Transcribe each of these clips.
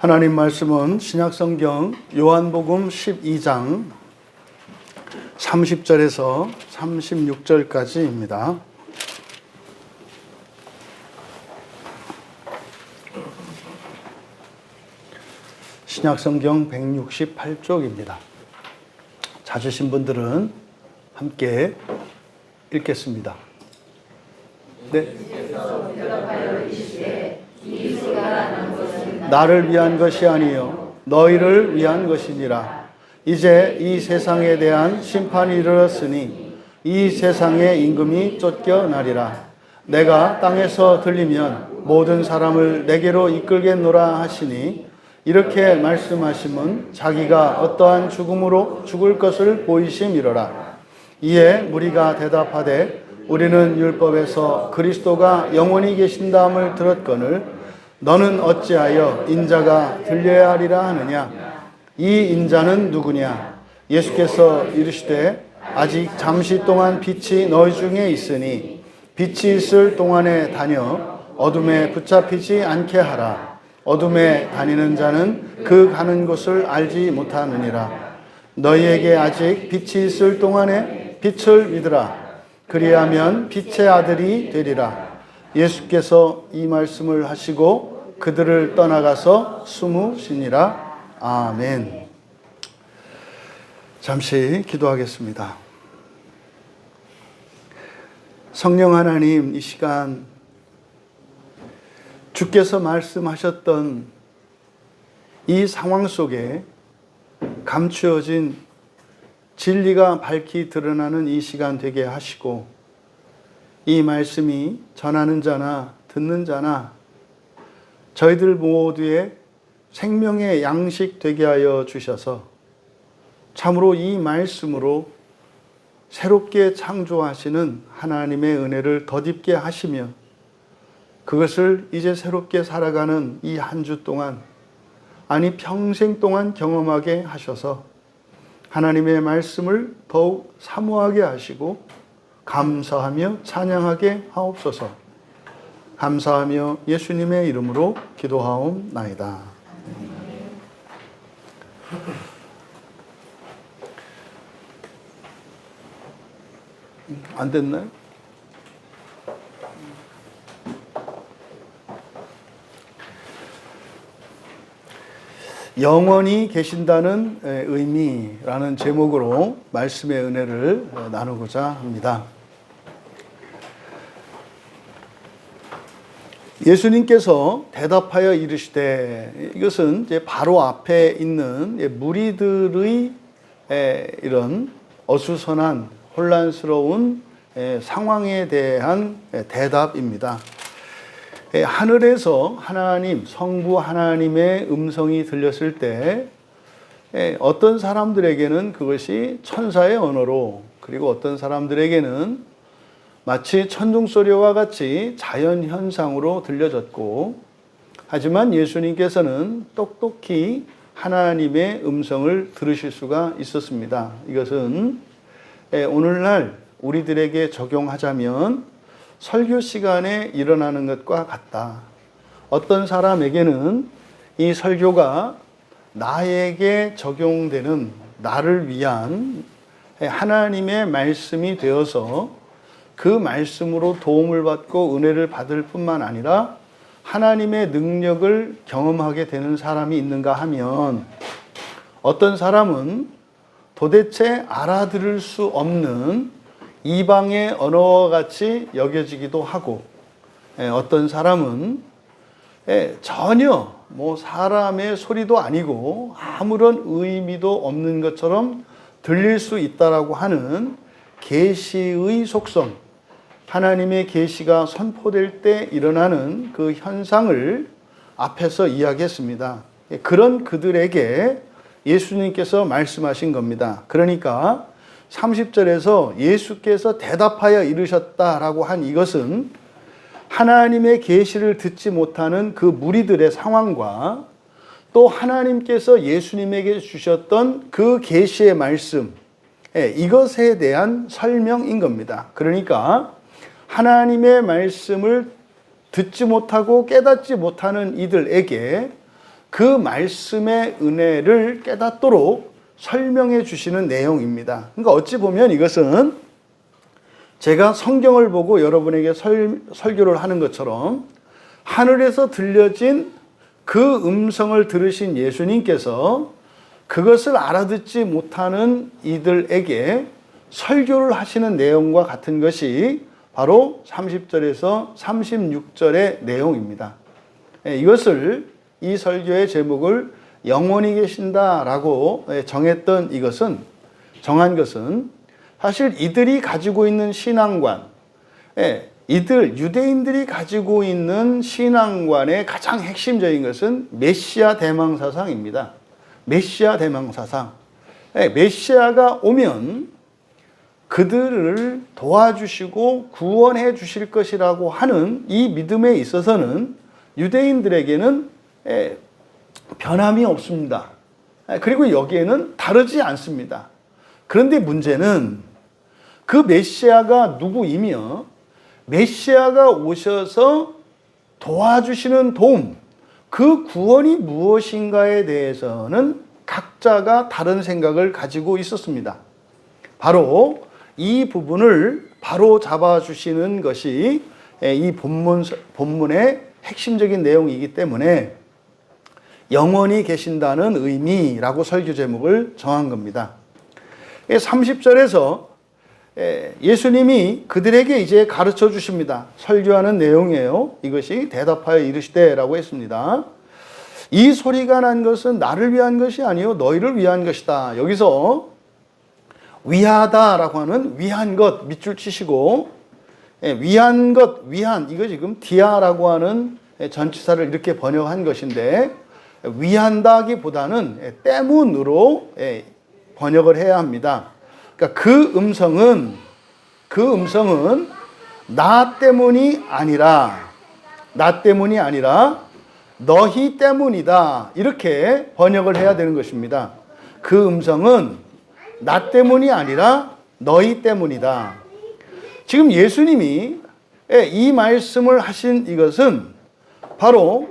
하나님 말씀은 신약성경 요한복음 12장 30절에서 36절까지입니다. 신약성경 168쪽입니다. 찾으신 분들은 함께 읽겠습니다. 네. 나를 위한 것이 아니요 너희를 위한 것이니라. 이제 이 세상에 대한 심판이 이르렀으니 이 세상의 임금이 쫓겨나리라. 내가 땅에서 들리면 모든 사람을 내게로 이끌겠노라 하시니 이렇게 말씀하심은 자기가 어떠한 죽음으로 죽을 것을 보이심이로라. 이에 무리가 대답하되 우리는 율법에서 그리스도가 영원히 계신다함을 들었거늘 너는 어찌하여 인자가 들려야 하리라 하느냐. 이 인자는 누구냐. 예수께서 이르시되 아직 잠시 동안 빛이 너희 중에 있으니 빛이 있을 동안에 다녀 어둠에 붙잡히지 않게 하라. 어둠에 다니는 자는 그 가는 곳을 알지 못하느니라. 너희에게 아직 빛이 있을 동안에 빛을 믿으라. 그리하면 빛의 아들이 되리라. 예수께서 이 말씀을 하시고 그들을 떠나가서 숨으시니라. 아멘. 잠시 기도하겠습니다. 성령 하나님, 이 시간 주께서 말씀하셨던 이 상황 속에 감추어진 진리가 밝히 드러나는 이 시간 되게 하시고 이 말씀이 전하는 자나 듣는 자나 저희들 모두의 생명의 양식 되게 하여 주셔서 참으로 이 말씀으로 새롭게 창조하시는 하나님의 은혜를 덧입게 하시며 그것을 이제 새롭게 살아가는 이 한 주 동안, 아니 평생 동안 경험하게 하셔서 하나님의 말씀을 더욱 사모하게 하시고 감사하며 찬양하게 하옵소서. 감사하며 예수님의 이름으로 기도하옵나이다. 안 됐나요? 영원히 계신다는 의미라는 제목으로 말씀의 은혜를 나누고자 합니다. 예수님께서 대답하여 이르시되, 이것은 이제 바로 앞에 있는 무리들의 이런 어수선한 혼란스러운 상황에 대한 대답입니다. 하늘에서 하나님, 성부 하나님의 음성이 들렸을 때 어떤 사람들에게는 그것이 천사의 언어로, 그리고 어떤 사람들에게는 마치 천둥소리와 같이 자연현상으로 들려졌고, 하지만 예수님께서는 똑똑히 하나님의 음성을 들으실 수가 있었습니다. 이것은 오늘날 우리들에게 적용하자면 설교 시간에 일어나는 것과 같다. 어떤 사람에게는 이 설교가 나에게 적용되는, 나를 위한 하나님의 말씀이 되어서 그 말씀으로 도움을 받고 은혜를 받을 뿐만 아니라 하나님의 능력을 경험하게 되는 사람이 있는가 하면, 어떤 사람은 도대체 알아들을 수 없는 이방의 언어와 같이 여겨지기도 하고, 어떤 사람은 전혀 사람의 소리도 아니고 아무런 의미도 없는 것처럼 들릴 수 있다라고 하는 계시의 속성, 하나님의 계시가 선포될 때 일어나는 그 현상을 앞에서 이야기했습니다. 그런 그들에게 예수님께서 말씀하신 겁니다. 그러니까 30절에서 예수께서 대답하여 이르셨다라고 한 이것은 하나님의 계시를 듣지 못하는 그 무리들의 상황과 또 하나님께서 예수님에게 주셨던 그 계시의 말씀, 이것에 대한 설명인 겁니다. 그러니까 하나님의 말씀을 듣지 못하고 깨닫지 못하는 이들에게 그 말씀의 은혜를 깨닫도록 설명해 주시는 내용입니다. 그러니까 어찌 보면 이것은 제가 성경을 보고 여러분에게 설교를 하는 것처럼 하늘에서 들려진 그 음성을 들으신 예수님께서 그것을 알아듣지 못하는 이들에게 설교를 하시는 내용과 같은 것이 바로 30절에서 36절의 내용입니다. 이것을 이 설교의 제목을 영원히 계신다라고 정한 것은 사실 이들이 가지고 있는 신앙관, 유대인들이 가지고 있는 신앙관의 가장 핵심적인 것은 메시아 대망사상입니다. 메시아 대망사상. 메시아가 오면 그들을 도와주시고 구원해 주실 것이라고 하는 이 믿음에 있어서는 유대인들에게는 변함이 없습니다. 그리고 여기에는 다르지 않습니다. 그런데 문제는 그 메시아가 누구이며 메시아가 오셔서 도와주시는 도움, 그 구원이 무엇인가에 대해서는 각자가 다른 생각을 가지고 있었습니다. 바로 이 부분을 바로 잡아주시는 것이 이 본문의 핵심적인 내용이기 때문에 영원히 계신다는 의미라고 설교 제목을 정한 겁니다. 30절에서 예수님이 그들에게 이제 가르쳐 주십니다. 설교하는 내용이에요. 이것이 대답하여 이르시되라고 했습니다. 이 소리가 난 것은 나를 위한 것이 아니요 너희를 위한 것이다. 여기서 위하다라고 하는 위한 것 밑줄 치시고 위한 것 위한 이거 지금 디아라고 하는 전치사를 이렇게 번역한 것인데 위한다기보다는 때문으로 번역을 해야 합니다. 그러니까 그 음성은 나 때문이 아니라 너희 때문이다. 이렇게 번역을 해야 되는 것입니다. 그 음성은 나 때문이 아니라 너희 때문이다. 지금 예수님이 이 말씀을 하신 이것은 바로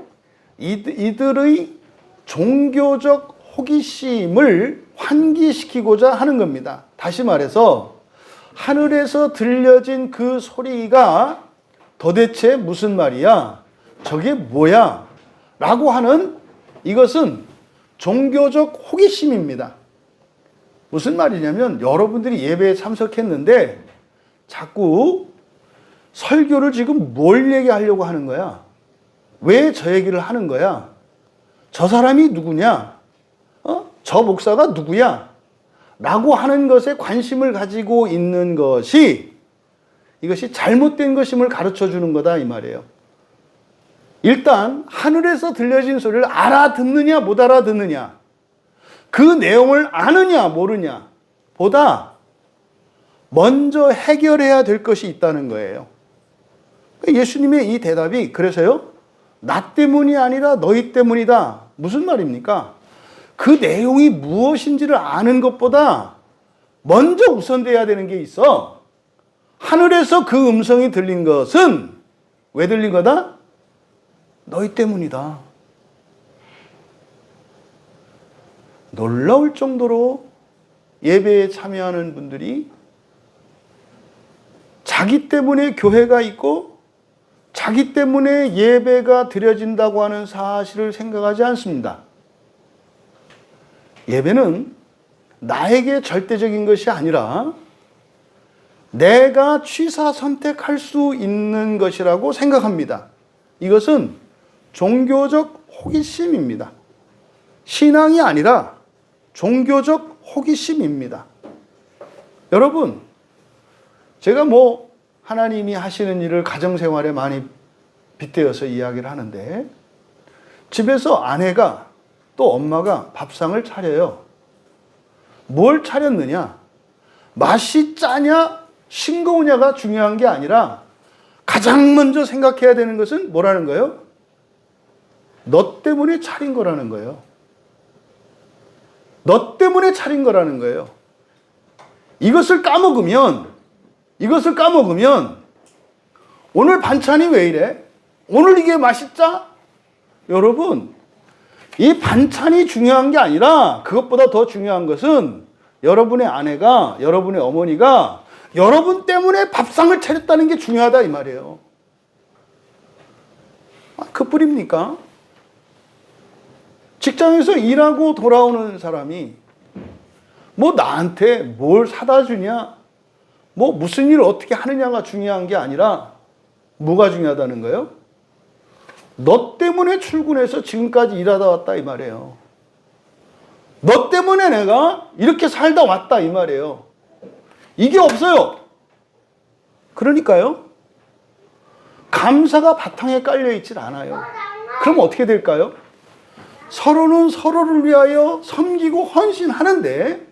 이들의 종교적 호기심을 환기시키고자 하는 겁니다. 다시 말해서 하늘에서 들려진 그 소리가 도대체 무슨 말이야? 저게 뭐야? 라고 하는 이것은 종교적 호기심입니다. 무슨 말이냐면 여러분들이 예배에 참석했는데 자꾸 설교를 지금 뭘 얘기하려고 하는 거야? 왜 저 얘기를 하는 거야? 저 사람이 누구냐? 저 목사가 누구야? 라고 하는 것에 관심을 가지고 있는 것이 이것이 잘못된 것임을 가르쳐 주는 거다 이 말이에요. 일단 하늘에서 들려진 소리를 알아듣느냐 못 알아듣느냐 그 내용을 아느냐 모르냐 보다 먼저 해결해야 될 것이 있다는 거예요. 예수님의 이 대답이 그래서요 나 때문이 아니라 너희 때문이다. 무슨 말입니까? 그 내용이 무엇인지를 아는 것보다 먼저 우선돼야 되는 게 있어. 하늘에서 그 음성이 들린 것은 왜 들린 거다? 너희 때문이다. 놀라울 정도로 예배에 참여하는 분들이 자기 때문에 교회가 있고 자기 때문에 예배가 드려진다고 하는 사실을 생각하지 않습니다. 예배는 나에게 절대적인 것이 아니라 내가 취사 선택할 수 있는 것이라고 생각합니다. 이것은 종교적 호기심입니다. 신앙이 아니라 종교적 호기심입니다. 여러분, 제가 하나님이 하시는 일을 가정생활에 많이 빗대어서 이야기를 하는데 집에서 아내가 또 엄마가 밥상을 차려요. 뭘 차렸느냐? 맛이 짜냐 싱거우냐가 중요한 게 아니라 가장 먼저 생각해야 되는 것은 뭐라는 거예요? 너 때문에 차린 거라는 거예요. 너 때문에 차린 거라는 거예요. 이것을 까먹으면 오늘 반찬이 왜 이래? 오늘 이게 맛있자? 여러분, 이 반찬이 중요한 게 아니라 그것보다 더 중요한 것은 여러분의 아내가, 여러분의 어머니가 여러분 때문에 밥상을 차렸다는 게 중요하다 이 말이에요. 그뿐입니까? 직장에서 일하고 돌아오는 사람이 뭐 나한테 뭘 사다 주냐, 뭐 무슨 일을 어떻게 하느냐가 중요한 게 아니라 뭐가 중요하다는 거예요? 너 때문에 출근해서 지금까지 일하다 왔다 이 말이에요. 너 때문에 내가 이렇게 살다 왔다 이 말이에요. 이게 없어요. 그러니까요. 감사가 바탕에 깔려 있질 않아요. 그럼 어떻게 될까요? 서로는 서로를 위하여 섬기고 헌신하는데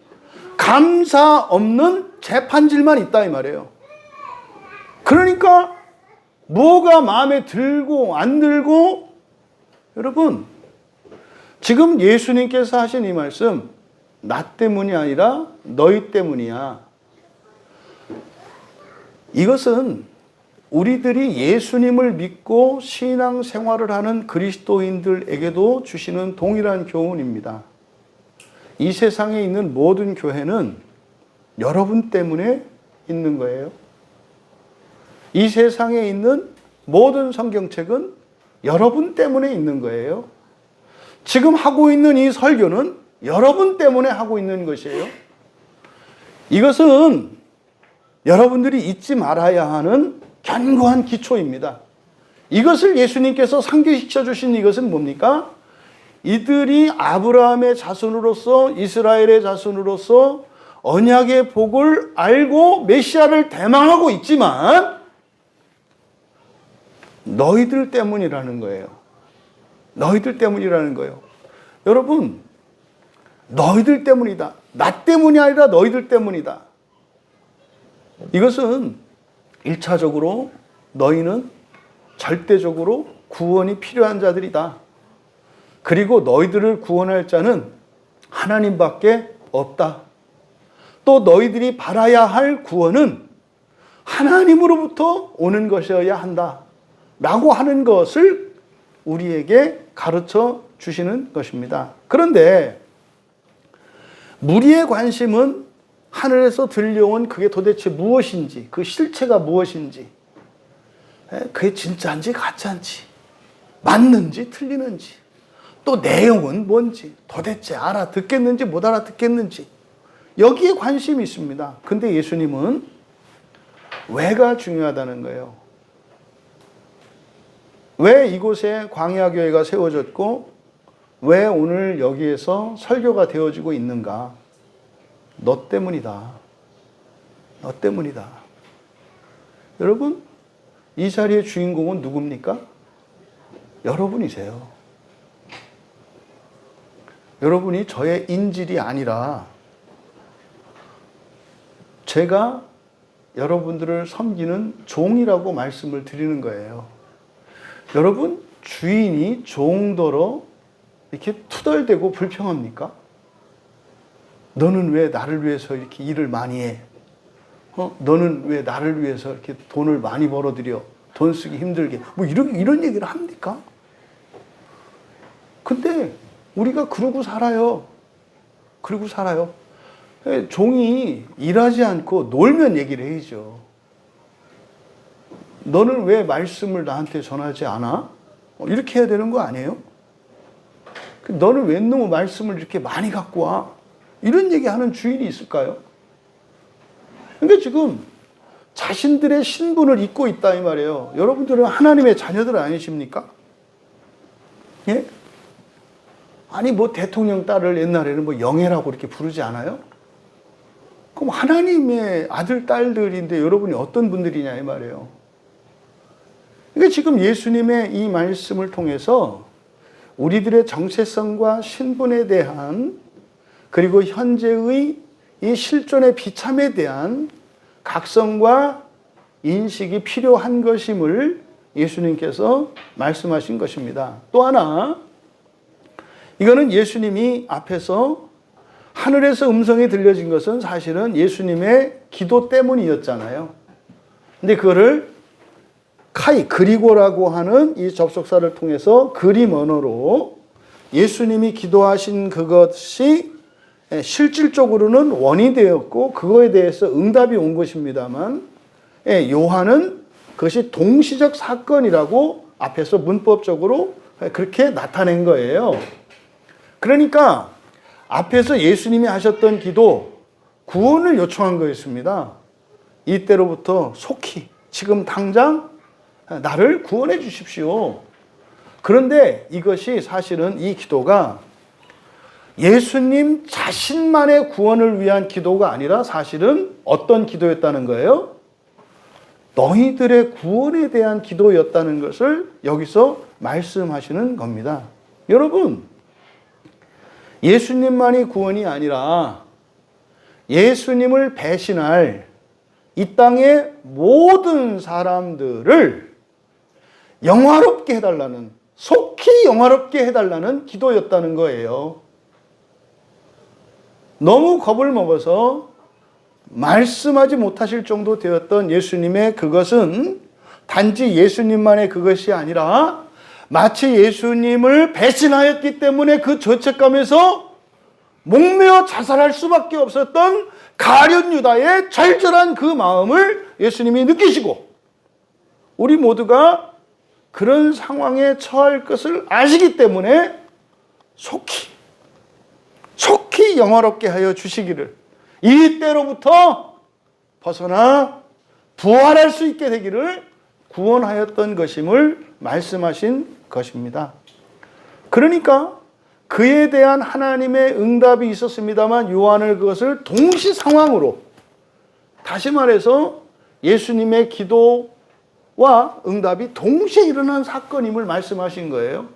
감사 없는 재판질만 있다 이 말이에요. 그러니까 뭐가 마음에 들고 안 들고, 여러분 지금 예수님께서 하신 이 말씀 나 때문이 아니라 너희 때문이야. 이것은 우리들이 예수님을 믿고 신앙생활을 하는 그리스도인들에게도 주시는 동일한 교훈입니다. 이 세상에 있는 모든 교회는 여러분 때문에 있는 거예요. 이 세상에 있는 모든 성경책은 여러분 때문에 있는 거예요. 지금 하고 있는 이 설교는 여러분 때문에 하고 있는 것이에요. 이것은 여러분들이 잊지 말아야 하는 견고한 기초입니다. 이것을 예수님께서 상기시켜 주신 이것은 뭡니까? 이들이 아브라함의 자손으로서, 이스라엘의 자손으로서 언약의 복을 알고 메시아를 대망하고 있지만 너희들 때문이라는 거예요. 너희들 때문이라는 거예요. 여러분, 너희들 때문이다. 나 때문이 아니라 너희들 때문이다. 이것은 1차적으로 너희는 절대적으로 구원이 필요한 자들이다. 그리고 너희들을 구원할 자는 하나님밖에 없다. 또 너희들이 바라야 할 구원은 하나님으로부터 오는 것이어야 한다. 라고 하는 것을 우리에게 가르쳐 주시는 것입니다. 그런데 무리의 관심은 하늘에서 들려온 그게 도대체 무엇인지, 그 실체가 무엇인지, 그게 진짜인지 가짜인지, 맞는지 틀리는지, 또 내용은 뭔지, 도대체 알아듣겠는지 못 알아듣겠는지, 여기에 관심이 있습니다. 근데 예수님은 왜가 중요하다는 거예요. 왜 이곳에 광야교회가 세워졌고 왜 오늘 여기에서 설교가 되어지고 있는가? 너 때문이다. 너 때문이다. 여러분, 이 자리의 주인공은 누굽니까? 여러분이세요. 여러분이 저의 인질이 아니라 제가 여러분들을 섬기는 종이라고 말씀을 드리는 거예요. 여러분, 주인이 종더러 이렇게 투덜대고 불평합니까? 너는 왜 나를 위해서 이렇게 일을 많이 해? 너는 왜 나를 위해서 이렇게 돈을 많이 벌어들여? 돈 쓰기 힘들게. 뭐 이런 얘기를 합니까? 근데 우리가 그러고 살아요. 그러고 살아요. 종이 일하지 않고 놀면 얘기를 해야죠. 너는 왜 말씀을 나한테 전하지 않아? 이렇게 해야 되는 거 아니에요? 너는 왜 너무 말씀을 이렇게 많이 갖고 와? 이런 얘기하는 주인이 있을까요? 그러니까 지금 자신들의 신분을 잊고 있다 이 말이에요. 여러분들은 하나님의 자녀들 아니십니까? 예? 아니 뭐 대통령 딸을 옛날에는 뭐 영예라고 이렇게 부르지 않아요? 그럼 하나님의 아들 딸들인데 여러분이 어떤 분들이냐 이 말이에요. 그러니까 지금 예수님의 이 말씀을 통해서 우리들의 정체성과 신분에 대한, 그리고 현재의 이 실존의 비참에 대한 각성과 인식이 필요한 것임을 예수님께서 말씀하신 것입니다. 또 하나, 이거는 예수님이 앞에서 하늘에서 음성이 들려진 것은 사실은 예수님의 기도 때문이었잖아요. 근데 그거를 그리고라고 하는 이 접속사를 통해서 그림 언어로 예수님이 기도하신 그것이 실질적으로는 원이 되었고 그거에 대해서 응답이 온 것입니다만 요한은 그것이 동시적 사건이라고 앞에서 문법적으로 그렇게 나타낸 거예요. 그러니까 앞에서 예수님이 하셨던 기도, 구원을 요청한 거였습니다. 이때로부터 속히 지금 당장 나를 구원해 주십시오. 그런데 이것이 사실은 이 기도가 예수님 자신만의 구원을 위한 기도가 아니라 사실은 어떤 기도였다는 거예요? 너희들의 구원에 대한 기도였다는 것을 여기서 말씀하시는 겁니다. 여러분, 예수님만이 구원이 아니라 예수님을 배신할 이 땅의 모든 사람들을 영화롭게 해달라는, 속히 영화롭게 해달라는 기도였다는 거예요. 너무 겁을 먹어서 말씀하지 못하실 정도 되었던 예수님의 그것은 단지 예수님만의 그것이 아니라 마치 예수님을 배신하였기 때문에 그 죄책감에서 목매어 자살할 수밖에 없었던 가룟 유다의 절절한 그 마음을 예수님이 느끼시고 우리 모두가 그런 상황에 처할 것을 아시기 때문에 속히 영화롭게 하여 주시기를, 이 때로부터 벗어나 부활할 수 있게 되기를 구원하였던 것임을 말씀하신 것입니다. 그러니까 그에 대한 하나님의 응답이 있었습니다만 요한은 그것을 동시 상황으로, 다시 말해서 예수님의 기도와 응답이 동시에 일어난 사건임을 말씀하신 거예요.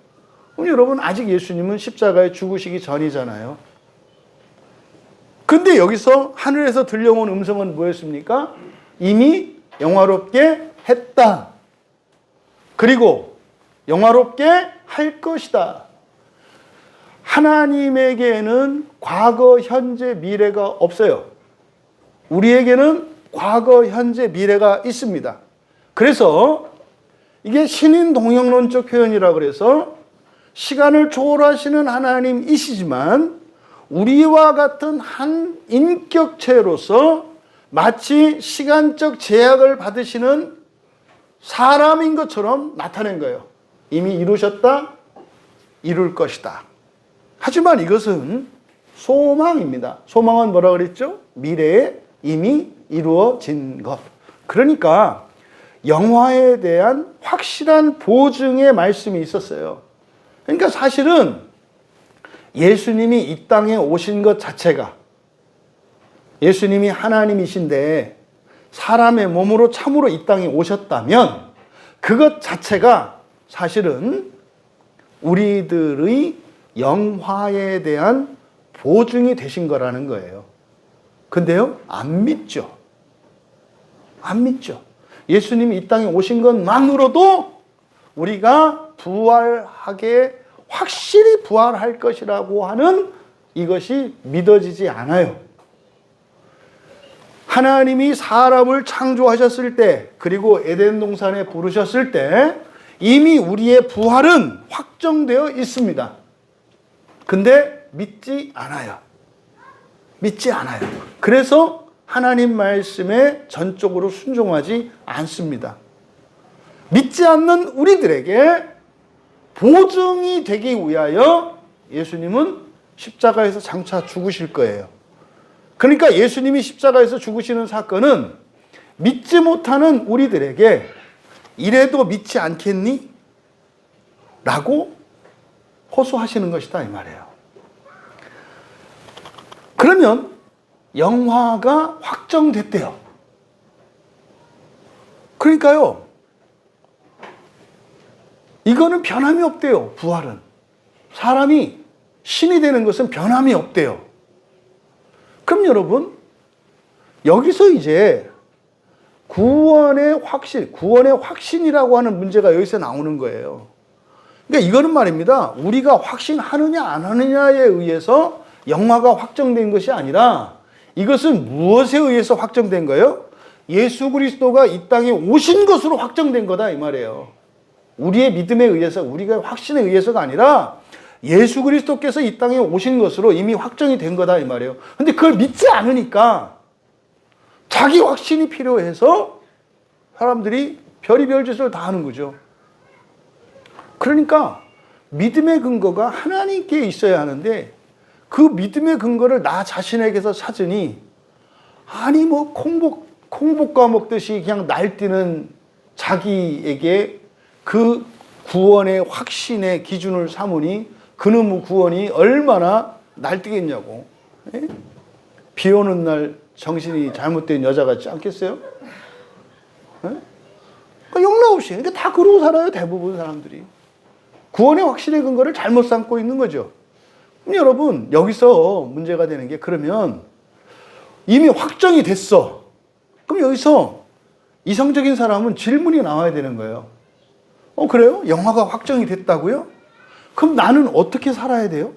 그럼 여러분, 아직 예수님은 십자가에 죽으시기 전이잖아요. 근데 여기서 하늘에서 들려온 음성은 뭐였습니까? 이미 영화롭게 했다. 그리고 영화롭게 할 것이다. 하나님에게는 과거, 현재, 미래가 없어요. 우리에게는 과거, 현재, 미래가 있습니다. 그래서 이게 신인동형론적 표현이라고 그래서 시간을 초월하시는 하나님이시지만 우리와 같은 한 인격체로서 마치 시간적 제약을 받으시는 사람인 것처럼 나타낸 거예요. 이미 이루셨다, 이룰 것이다. 하지만 이것은 소망입니다. 소망은 뭐라 그랬죠? 미래에 이미 이루어진 것. 그러니까 영화에 대한 확실한 보증의 말씀이 있었어요. 그러니까 사실은 예수님이 이 땅에 오신 것 자체가, 예수님이 하나님이신데 사람의 몸으로 참으로 이 땅에 오셨다면 그것 자체가 사실은 우리들의 영화에 대한 보증이 되신 거라는 거예요. 근데요, 안 믿죠. 안 믿죠. 예수님이 이 땅에 오신 것만으로도 우리가 부활하게, 확실히 부활할 것이라고 하는 이것이 믿어지지 않아요. 하나님이 사람을 창조하셨을 때, 그리고 에덴 동산에 부르셨을 때 이미 우리의 부활은 확정되어 있습니다. 근데 믿지 않아요. 믿지 않아요. 그래서 하나님 말씀에 전적으로 순종하지 않습니다. 믿지 않는 우리들에게 보증이 되기 위하여 예수님은 십자가에서 장차 죽으실 거예요. 그러니까 예수님이 십자가에서 죽으시는 사건은 믿지 못하는 우리들에게 이래도 믿지 않겠니? 라고 호소하시는 것이다, 이 말이에요. 그러면 영화가 확정됐대요. 그러니까요, 이거는 변함이 없대요. 부활은. 사람이 신이 되는 것은 변함이 없대요. 그럼 여러분, 여기서 이제 구원의 확신이라고 하는 문제가 여기서 나오는 거예요. 그러니까 이거는 말입니다. 우리가 확신하느냐 안 하느냐에 의해서 영화가 확정된 것이 아니라 이것은 무엇에 의해서 확정된 거예요? 예수 그리스도가 이 땅에 오신 것으로 확정된 거다, 이 말이에요. 우리의 믿음에 의해서, 우리가 확신에 의해서가 아니라 예수 그리스도께서 이 땅에 오신 것으로 이미 확정이 된 거다 이 말이에요. 근데 그걸 믿지 않으니까 자기 확신이 필요해서 사람들이 별의별 짓을 다 하는 거죠. 그러니까 믿음의 근거가 하나님께 있어야 하는데 그 믿음의 근거를 나 자신에게서 찾으니 아니 뭐 콩볶아 먹듯이 그냥 날뛰는 자기에게 그 구원의 확신의 기준을 삼으니 그놈의 구원이 얼마나 날뛰겠냐고. 예? 비 오는 날 정신이 잘못된 여자 같지 않겠어요? 예? 그러니까 영락없이. 그러니까 다 그러고 살아요, 대부분 사람들이. 구원의 확신의 근거를 잘못 삼고 있는 거죠. 그럼 여러분, 여기서 문제가 되는 게 그러면 이미 확정이 됐어. 그럼 여기서 이성적인 사람은 질문이 나와야 되는 거예요. 그래요? 영화가 확정이 됐다고요? 그럼 나는 어떻게 살아야 돼요?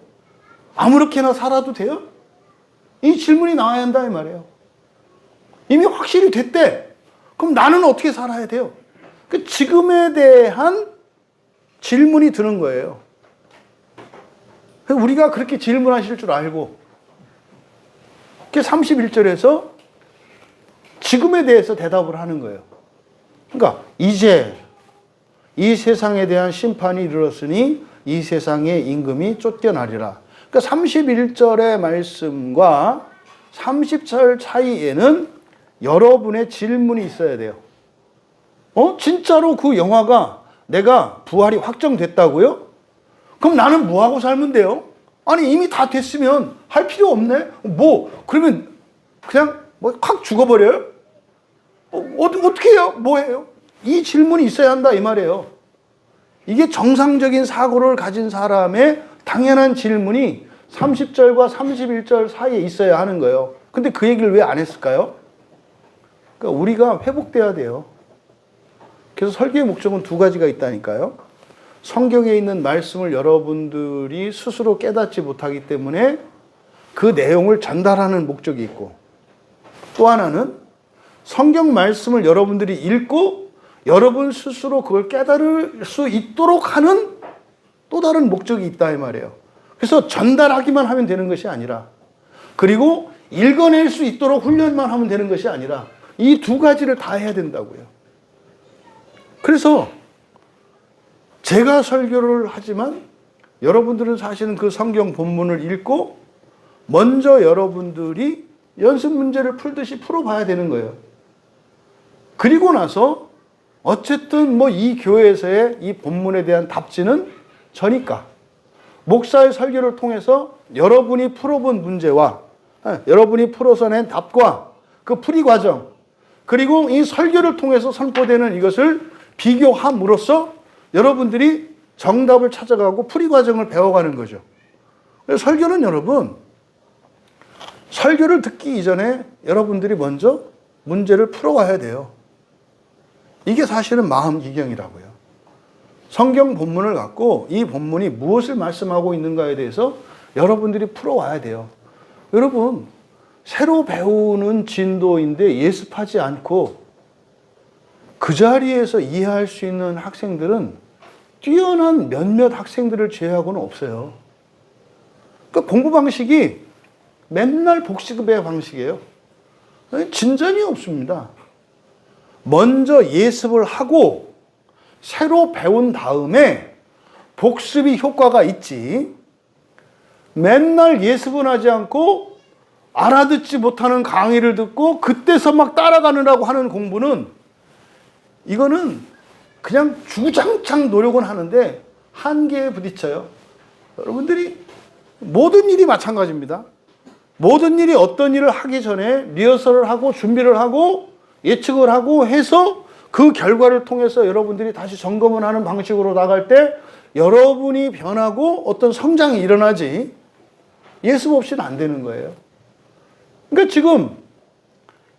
아무렇게나 살아도 돼요? 이 질문이 나와야 한다 이 말이에요. 이미 확실히 됐대. 그럼 나는 어떻게 살아야 돼요? 그 지금에 대한 질문이 드는 거예요. 우리가 그렇게 질문하실 줄 알고 31절에서 지금에 대해서 대답을 하는 거예요. 그러니까 이제 이 세상에 대한 심판이 이르렀으니 이 세상의 임금이 쫓겨나리라. 그러니까 31절의 말씀과 30절 차이에는 여러분의 질문이 있어야 돼요. 진짜로 그 영화가 내가 부활이 확정됐다고요? 그럼 나는 뭐하고 살면 돼요? 아니 이미 다 됐으면 할 필요 없네? 그러면 그냥 확 죽어버려요? 어떻게 해요? 뭐 해요? 이 질문이 있어야 한다 이 말이에요. 이게 정상적인 사고를 가진 사람의 당연한 질문이 30절과 31절 사이에 있어야 하는 거예요. 근데 그 얘기를 왜 안 했을까요? 그러니까 우리가 회복돼야 돼요. 그래서 설교의 목적은 두 가지가 있다니까요. 성경에 있는 말씀을 여러분들이 스스로 깨닫지 못하기 때문에 그 내용을 전달하는 목적이 있고, 또 하나는 성경 말씀을 여러분들이 읽고 여러분 스스로 그걸 깨달을 수 있도록 하는 또 다른 목적이 있다 이 말이에요. 그래서 전달하기만 하면 되는 것이 아니라, 그리고 읽어낼 수 있도록 훈련만 하면 되는 것이 아니라 이 두 가지를 다 해야 된다고요. 그래서 제가 설교를 하지만 여러분들은 사실은 그 성경 본문을 읽고 먼저 여러분들이 연습 문제를 풀듯이 풀어봐야 되는 거예요. 그리고 나서 어쨌든 이 교회에서의 이 본문에 대한 답지는 저니까 목사의 설교를 통해서 여러분이 풀어본 문제와 여러분이 풀어서 낸 답과 그 풀이 과정, 그리고 이 설교를 통해서 선포되는 이것을 비교함으로써 여러분들이 정답을 찾아가고 풀이 과정을 배워가는 거죠. 그래서 설교는 여러분, 설교를 듣기 이전에 여러분들이 먼저 문제를 풀어와야 돼요. 이게 사실은 마음 기경이라고요. 성경 본문을 갖고 이 본문이 무엇을 말씀하고 있는가에 대해서 여러분들이 풀어와야 돼요. 여러분, 새로 배우는 진도인데 예습하지 않고 그 자리에서 이해할 수 있는 학생들은 뛰어난 몇몇 학생들을 제외하고는 없어요. 그러니까 공부 방식이 맨날 복식의 방식이에요. 진전이 없습니다. 먼저 예습을 하고 새로 배운 다음에 복습이 효과가 있지, 맨날 예습은 하지 않고 알아듣지 못하는 강의를 듣고 그때서 막 따라가느라고 하는 공부는, 이거는 그냥 주장창 노력은 하는데 한계에 부딪혀요. 여러분들이 모든 일이 마찬가지입니다. 모든 일이 어떤 일을 하기 전에 리허설을 하고 준비를 하고 예측을 하고 해서 그 결과를 통해서 여러분들이 다시 점검을 하는 방식으로 나갈 때 여러분이 변하고 어떤 성장이 일어나지, 예습 없이는 안 되는 거예요. 그러니까 지금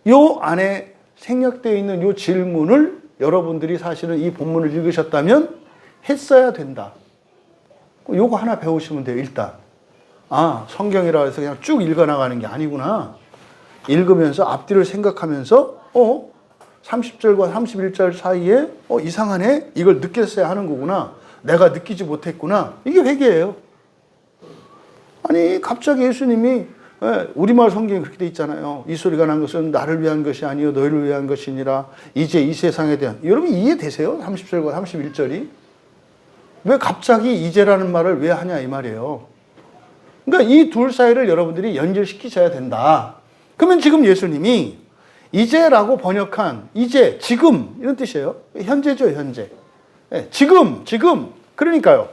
요 안에 생략되어 있는 요 질문을 여러분들이 사실은 이 본문을 읽으셨다면 했어야 된다. 요거 하나 배우시면 돼요. 일단 성경이라 해서 그냥 쭉 읽어나가는 게 아니구나. 읽으면서 앞뒤를 생각하면서 30절과 31절 사이에 이상하네? 이걸 느꼈어야 하는 거구나. 내가 느끼지 못했구나. 이게 회개예요. 아니 갑자기 예수님이 우리말 성경에 그렇게 돼 있잖아요. 이 소리가 난 것은 나를 위한 것이 아니요 너희를 위한 것이니라. 이제 이 세상에 대한 여러분 이해되세요? 30절과 31절이 왜 갑자기 이제라는 말을 왜 하냐 이 말이에요. 그러니까 이 둘 사이를 여러분들이 연결시키셔야 된다. 그러면 지금 예수님이 이제라고 번역한 이제, 지금 이런 뜻이에요. 현재죠, 현재. 지금. 그러니까요.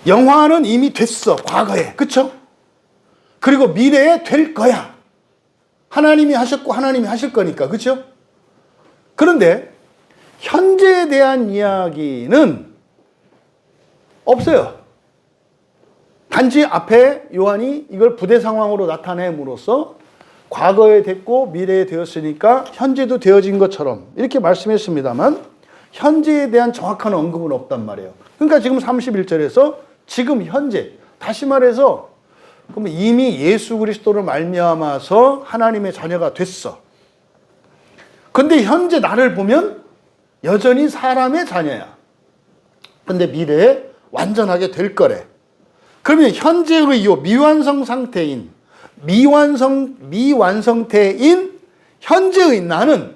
영화는 이미 됐어, 과거에. 그렇죠? 그리고 미래에 될 거야. 하나님이 하셨고 하나님이 하실 거니까. 그렇죠? 그런데 현재에 대한 이야기는 없어요. 단지 앞에 요한이 이걸 부대 상황으로 나타냄으로써 과거에 됐고 미래에 되었으니까 현재도 되어진 것처럼 이렇게 말씀했습니다만 현재에 대한 정확한 언급은 없단 말이에요. 그러니까 지금 31절에서 지금 현재, 다시 말해서 그러면 이미 예수 그리스도를 말미암아서 하나님의 자녀가 됐어. 근데 현재 나를 보면 여전히 사람의 자녀야. 근데 미래에 완전하게 될 거래. 그러면 현재의 요 미완성 상태인 미완성태인 현재의 나는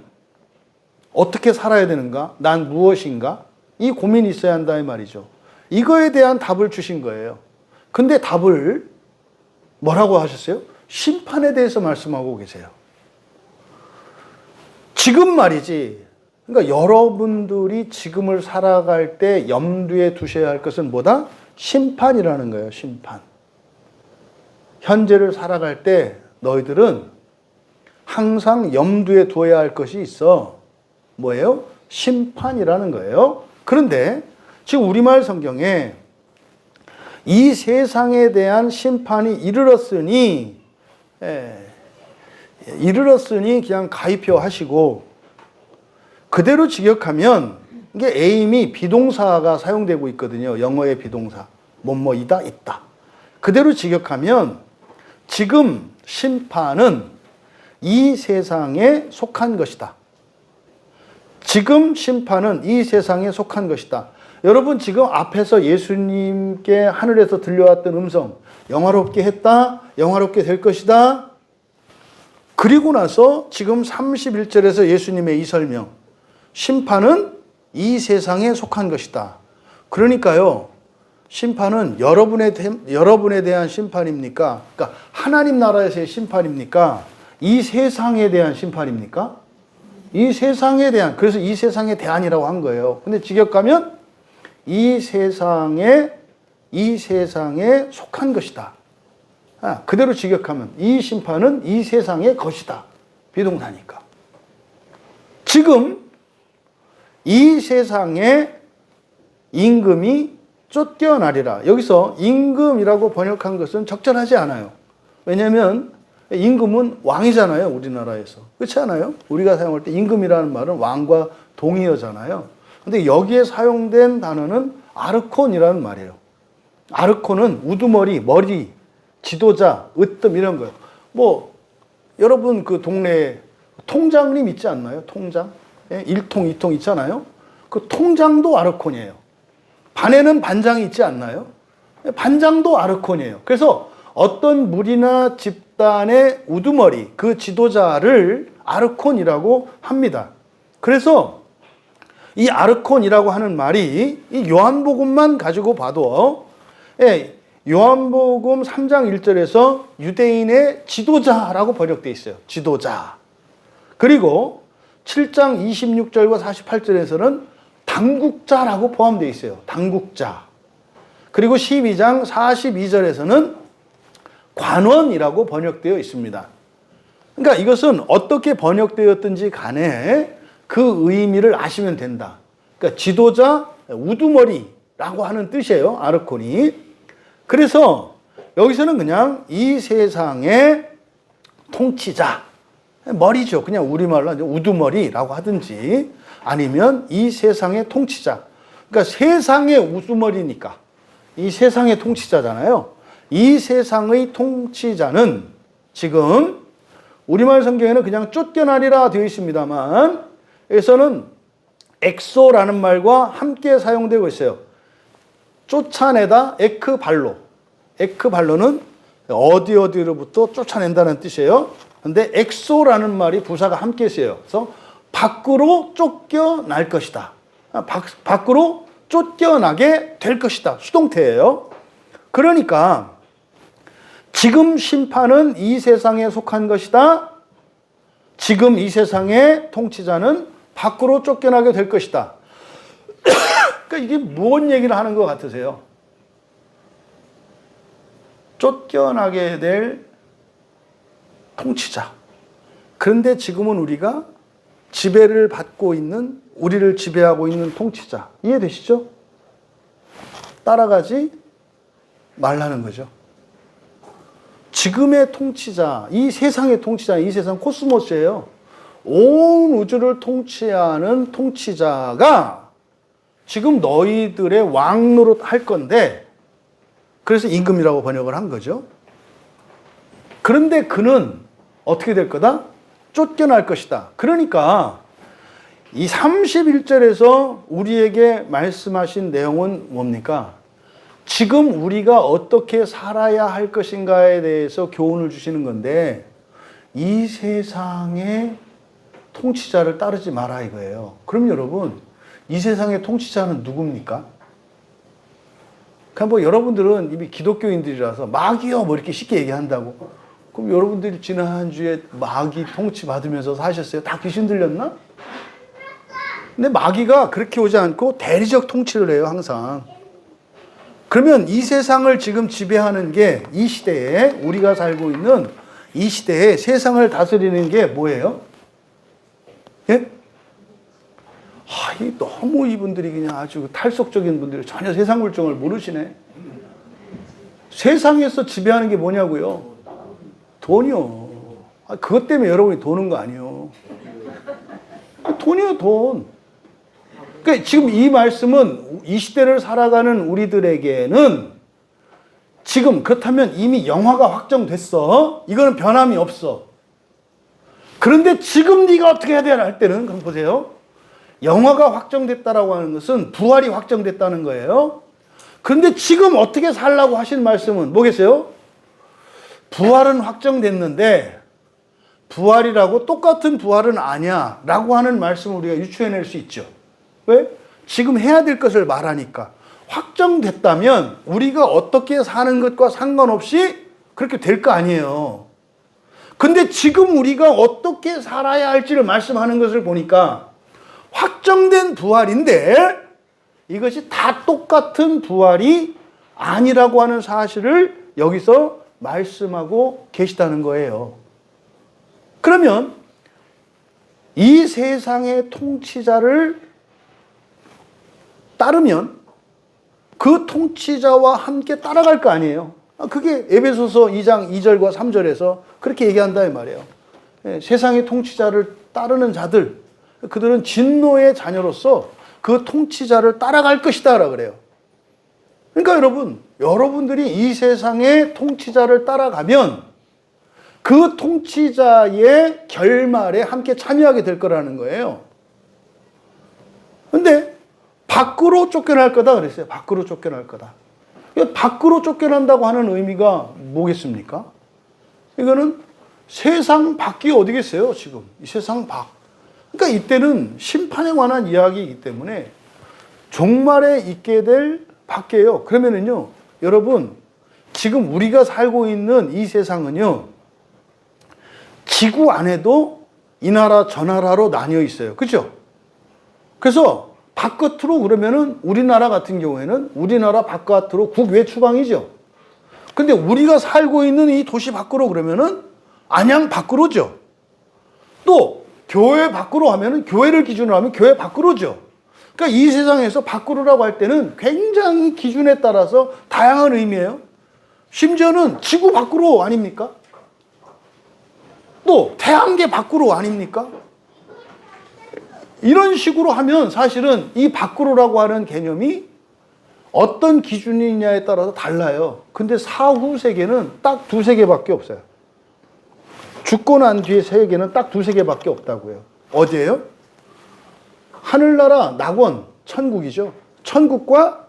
어떻게 살아야 되는가? 난 무엇인가? 이 고민이 있어야 한다 이 말이죠. 이거에 대한 답을 주신 거예요. 근데 답을 뭐라고 하셨어요? 심판에 대해서 말씀하고 계세요. 지금 말이지. 그러니까 여러분들이 지금을 살아갈 때 염두에 두셔야 할 것은 뭐다? 심판이라는 거예요. 심판. 현재를 살아갈 때 너희들은 항상 염두에 두어야 할 것이 있어. 뭐예요? 심판이라는 거예요. 그런데 지금 우리말 성경에 이 세상에 대한 심판이 이르렀으니 그냥 가입표 하시고 그대로 직역하면 이게 에임이 비동사가 사용되고 있거든요. 영어의 비동사. 뭐뭐이다, 있다. 그대로 직역하면 지금 심판은 이 세상에 속한 것이다. 지금 심판은 이 세상에 속한 것이다. 여러분 지금 앞에서 예수님께 하늘에서 들려왔던 음성, 영화롭게 했다, 영화롭게 될 것이다. 그리고 나서 지금 31절에서 예수님의 이 설명, 심판은 이 세상에 속한 것이다. 그러니까요, 심판은 여러분에 대한 심판입니까? 그러니까 하나님 나라에서의 심판입니까? 이 세상에 대한 심판입니까? 이 세상에 대한, 그래서 이 세상에 대한이라고 한 거예요. 근데 직역하면 이 세상에 속한 것이다. 그대로 직역하면 이 심판은 이 세상의 것이다. 비동사니까. 지금 이 세상에 임금이 쫓겨나리라. 여기서 임금이라고 번역한 것은 적절하지 않아요. 왜냐하면 임금은 왕이잖아요. 우리나라에서. 그렇지 않아요? 우리가 사용할 때 임금이라는 말은 왕과 동의어잖아요. 근데 여기에 사용된 단어는 아르콘이라는 말이에요. 아르콘은 우두머리, 머리, 지도자, 으뜸 이런 거예요. 뭐 여러분 그 동네에 통장님 있지 않나요? 통장? 1통, 2통 있잖아요. 그 통장도 아르콘이에요. 반에는 반장이 있지 않나요? 반장도 아르콘이에요. 그래서 어떤 무리나 집단의 우두머리, 그 지도자를 아르콘이라고 합니다. 그래서 이 아르콘이라고 하는 말이 이 요한복음만 가지고 봐도 요한복음 3장 1절에서 유대인의 지도자라고 번역되어 있어요. 지도자. 그리고 7장 26절과 48절에서는 당국자라고 포함되어 있어요. 당국자. 그리고 12장 42절에서는 관원이라고 번역되어 있습니다. 그러니까 이것은 어떻게 번역되었든지 간에 그 의미를 아시면 된다. 그러니까 지도자, 우두머리라고 하는 뜻이에요. 아르콘이. 그래서 여기서는 그냥 이 세상의 통치자, 머리죠. 그냥 우리말로 우두머리라고 하든지 아니면 이 세상의 통치자. 그러니까 세상의 우두머리니까 이 세상의 통치자잖아요. 이 세상의 통치자는 지금 우리말 성경에는 그냥 쫓겨나리라 되어 있습니다만 여기서는 엑소라는 말과 함께 사용되고 있어요. 쫓아내다, 에크발로. 에크발로는 어디로부터 쫓아낸다는 뜻이에요. 근데 엑소라는 말이 부사가 함께 쓰여요. 그래서 밖으로 쫓겨날 것이다. 밖으로 쫓겨나게 될 것이다. 수동태예요. 그러니까 지금 심판은 이 세상에 속한 것이다. 지금 이 세상의 통치자는 밖으로 쫓겨나게 될 것이다. 그러니까 이게 뭔 얘기를 하는 것 같으세요? 쫓겨나게 될 통치자. 그런데 지금은 우리가 지배를 받고 있는, 우리를 지배하고 있는 통치자. 이해되시죠? 따라가지 말라는 거죠. 지금의 통치자, 이 세상의 통치자, 이 세상 코스모스예요. 온 우주를 통치하는 통치자가 지금 너희들의 왕 노릇 할 건데, 그래서 임금이라고 번역을 한 거죠. 그런데 그는 어떻게 될 거다? 쫓겨날 것이다. 그러니까 이 31절에서 우리에게 말씀하신 내용은 뭡니까? 지금 우리가 어떻게 살아야 할 것인가에 대해서 교훈을 주시는 건데, 이 세상의 통치자를 따르지 마라 이거예요. 그럼 여러분, 이 세상의 통치자는 누굽니까? 그러니까 뭐 여러분들은 이미 기독교인들이라서 마귀요 뭐 이렇게 쉽게 얘기한다고. 그럼 여러분들이 지난주에 마귀 통치 받으면서 사셨어요? 다 귀신 들렸나? 근데 마귀가 그렇게 오지 않고 대리적 통치를 해요, 항상. 그러면 이 세상을 지금 지배하는 게 이 시대에, 우리가 살고 있는 이 시대에 세상을 다스리는 게 뭐예요? 예? 너무 이분들이 그냥 아주 탈속적인 분들이 전혀 세상 물정을 모르시네. 세상에서 지배하는 게 뭐냐고요? 돈이요. 그것 때문에 여러분이 도는 거 아니에요. 돈이요, 돈. 그러니까 지금 이 말씀은 이 시대를 살아가는 우리들에게는 지금 그렇다면 이미 영화가 확정됐어. 이거는 변함이 없어. 그런데 지금 네가 어떻게 해야 되나 할 때는, 그럼 보세요. 영화가 확정됐다라고 하는 것은 부활이 확정됐다는 거예요. 그런데 지금 어떻게 살라고 하신 말씀은 뭐겠어요? 부활은 확정됐는데 부활이라고 똑같은 부활은 아니야 라고 하는 말씀을 우리가 유추해낼 수 있죠. 왜? 지금 해야 될 것을 말하니까. 확정됐다면 우리가 어떻게 사는 것과 상관없이 그렇게 될 거 아니에요. 근데 지금 우리가 어떻게 살아야 할지를 말씀하는 것을 보니까 확정된 부활인데 이것이 다 똑같은 부활이 아니라고 하는 사실을 여기서 말씀하고 계시다는 거예요. 그러면 이 세상의 통치자를 따르면 그 통치자와 함께 따라갈 거 아니에요. 그게 에베소서 2장 2절과 3절에서 그렇게 얘기한다 이 말이에요. 세상의 통치자를 따르는 자들, 그들은 진노의 자녀로서 그 통치자를 따라갈 것이다 라고 그래요. 그러니까 여러분들이 이 세상의 통치자를 따라가면 그 통치자의 결말에 함께 참여하게 될 거라는 거예요. 근데 밖으로 쫓겨날 거다 그랬어요. 밖으로 쫓겨날 거다. 밖으로 쫓겨난다고 하는 의미가 뭐겠습니까? 이거는 세상 밖이 어디겠어요, 지금. 이 세상 밖. 그러니까 이때는 심판에 관한 이야기이기 때문에 종말에 있게 될 밖이에요. 그러면은요, 여러분, 지금 우리가 살고 있는 이 세상은요, 지구 안에도 이 나라 저 나라로 나뉘어 있어요. 그죠? 그래서 바깥으로 그러면은 우리나라 같은 경우에는 우리나라 바깥으로 국외 추방이죠. 근데 우리가 살고 있는 이 도시 밖으로 그러면은 안양 밖으로죠. 또 교회 밖으로 하면은 교회를 기준으로 하면 교회 밖으로죠. 그러니까 이 세상에서 밖으로라고 할 때는 굉장히 기준에 따라서 다양한 의미예요. 심지어는 지구 밖으로 아닙니까? 또 태양계 밖으로 아닙니까? 이런 식으로 하면 사실은 이 밖으로라고 하는 개념이 어떤 기준이냐에 따라서 달라요. 근데 사후 세계는 딱 두세 개밖에 없어요. 죽고 난 뒤에 세계는 딱 두세 개밖에 없다고요. 어디예요? 하늘나라, 낙원, 천국이죠. 천국과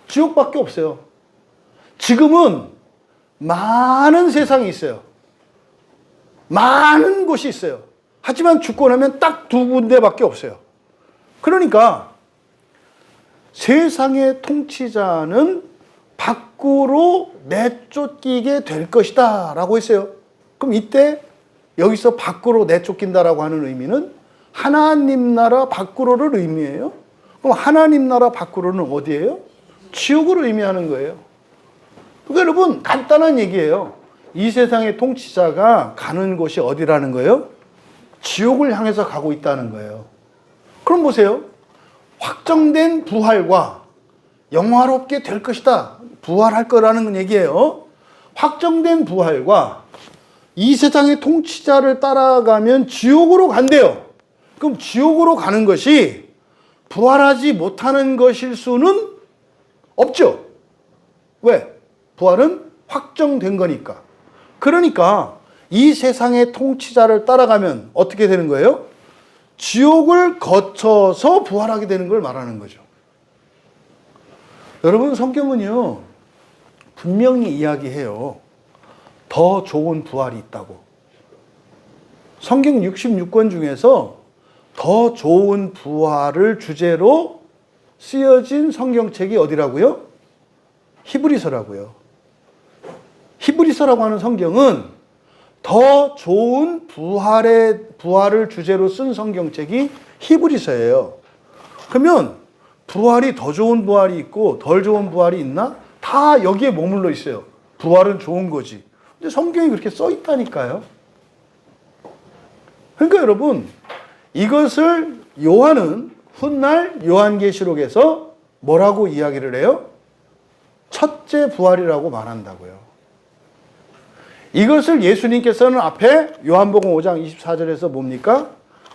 지옥밖에 없어요. 지금은 많은 세상이 있어요. 많은 곳이 있어요. 하지만 죽고 나면 딱 두 군데밖에 없어요. 그러니까 세상의 통치자는 밖으로 내쫓기게 될 것이다 라고 했어요. 그럼 이때 여기서 밖으로 내쫓긴다라고 하는 의미는 하나님 나라 밖으로를 의미해요. 그럼 하나님 나라 밖으로는 어디예요? 지옥을 의미하는 거예요. 그러니까 여러분 간단한 얘기예요. 이 세상의 통치자가 가는 곳이 어디라는 거예요? 지옥을 향해서 가고 있다는 거예요. 그럼 보세요. 확정된 부활과 영화롭게 될 것이다. 부활할 거라는 얘기예요. 확정된 부활과 이 세상의 통치자를 따라가면 지옥으로 간대요. 그럼 지옥으로 가는 것이 부활하지 못하는 것일 수는 없죠. 왜? 부활은 확정된 거니까. 그러니까 이 세상의 통치자를 따라가면 어떻게 되는 거예요? 지옥을 거쳐서 부활하게 되는 걸 말하는 거죠. 여러분 성경은요 분명히 이야기해요. 더 좋은 부활이 있다고. 성경 66권 중에서 더 좋은 부활을 주제로 쓰여진 성경책이 어디라고요? 히브리서라고요. 히브리서라고 하는 성경은 더 좋은 부활을 주제로 쓴 성경책이 히브리서예요. 그러면 부활이 더 좋은 부활이 있고 덜 좋은 부활이 있나? 다 여기에 머물러 있어요. 부활은 좋은 거지. 근데 성경이 그렇게 써 있다니까요. 그러니까 여러분 이것을 요한은 훗날 요한계시록에서 뭐라고 이야기를 해요? 첫째 부활이라고 말한다고요. 이것을 예수님께서는 앞에 요한복음 5장 24절에서 뭡니까?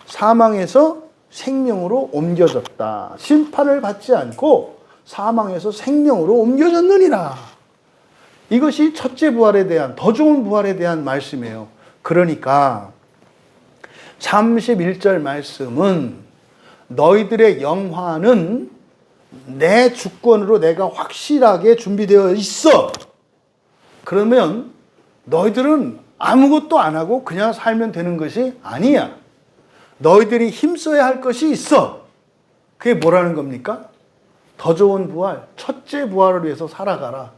사망에서 생명으로 옮겨졌다. 심판을 받지 않고 사망에서 생명으로 옮겨졌느니라. 이것이 첫째 부활에 대한 더 좋은 부활에 대한 말씀이에요. 그러니까 31절 말씀은 너희들의 영화는 내 주권으로 내가 확실하게 준비되어 있어. 그러면 너희들은 아무것도 안 하고 그냥 살면 되는 것이 아니야. 너희들이 힘써야 할 것이 있어. 그게 뭐라는 겁니까? 더 좋은 부활, 첫째 부활을 위해서 살아가라.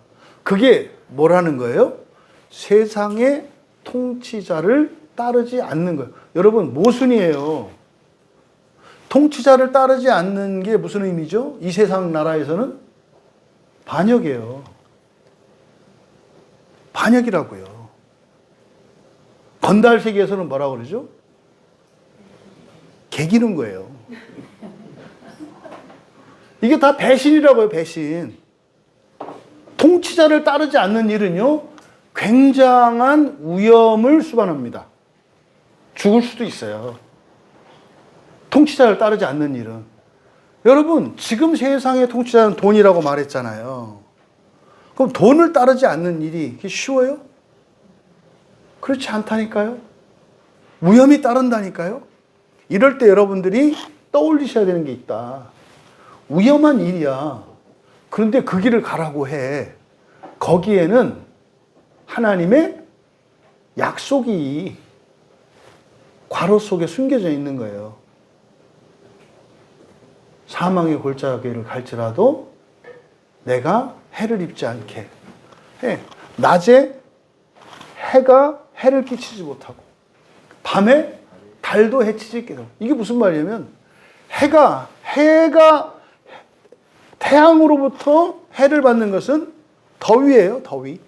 그게 뭐라는 거예요? 세상의 통치자를 따르지 않는 거예요. 여러분 모순이에요. 통치자를 따르지 않는 게 무슨 의미죠? 이 세상 나라에서는 반역이에요. 반역이라고요. 건달 세계에서는 뭐라고 그러죠? 개기는 거예요. 이게 다 배신이라고요, 배신. 통치자를 따르지 않는 일은요, 굉장한 위험을 수반합니다. 죽을 수도 있어요. 통치자를 따르지 않는 일은. 여러분, 지금 세상의 통치자는 돈이라고 말했잖아요. 그럼 돈을 따르지 않는 일이 쉬워요? 그렇지 않다니까요. 위험이 따른다니까요. 이럴 때 여러분들이 떠올리셔야 되는 게 있다. 위험한 일이야. 그런데 그 길을 가라고 해. 거기에는 하나님의 약속이 괄호 속에 숨겨져 있는 거예요. 사망의 골짜기를 갈지라도 내가 해를 입지 않게 해. 낮에 해가 해를 끼치지 못하고 밤에 달도 해치지 않게. 이게 무슨 말이냐면 해가 태양으로부터 해를 받는 것은 더위예요. 더위.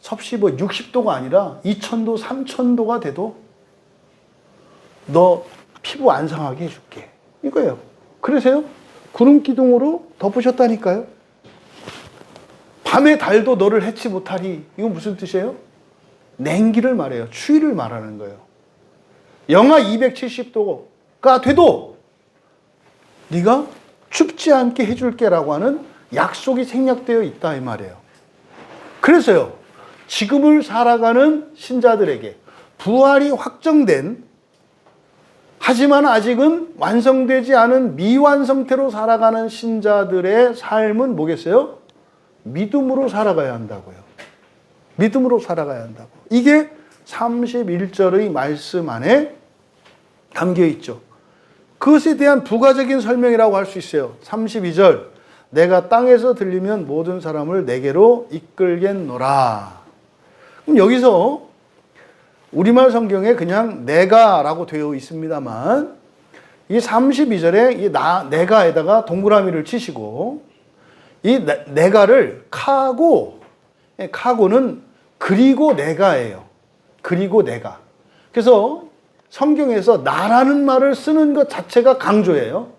섭씨 60도가 아니라 2000도, 3000도가 돼도 너 피부 안 상하게 해줄게. 이거예요. 그래서요. 구름 기둥으로 덮으셨다니까요. 밤에 달도 너를 해치 못하리. 이건 무슨 뜻이에요? 냉기를 말해요. 추위를 말하는 거예요. 영하 270도가 돼도 네가 춥지 않게 해줄게라고 하는 약속이 생략되어 있다 이 말이에요. 그래서요. 지금을 살아가는 신자들에게 부활이 확정된 하지만 아직은 완성되지 않은 미완성태로 살아가는 신자들의 삶은 뭐겠어요? 믿음으로 살아가야 한다고요. 믿음으로 살아가야 한다고. 이게 31절의 말씀 안에 담겨 있죠. 그것에 대한 부가적인 설명이라고 할 수 있어요. 32절, 내가 땅에서 들리면 모든 사람을 내게로 이끌겠노라. 그럼 여기서 우리말 성경에 그냥 내가라고 되어 있습니다만, 이 32절에 이 내가에다가 동그라미를 치시고, 이 내가를 카고는 그리고 내가예요. 그리고 내가. 그래서 성경에서 나라는 말을 쓰는 것 자체가 강조예요.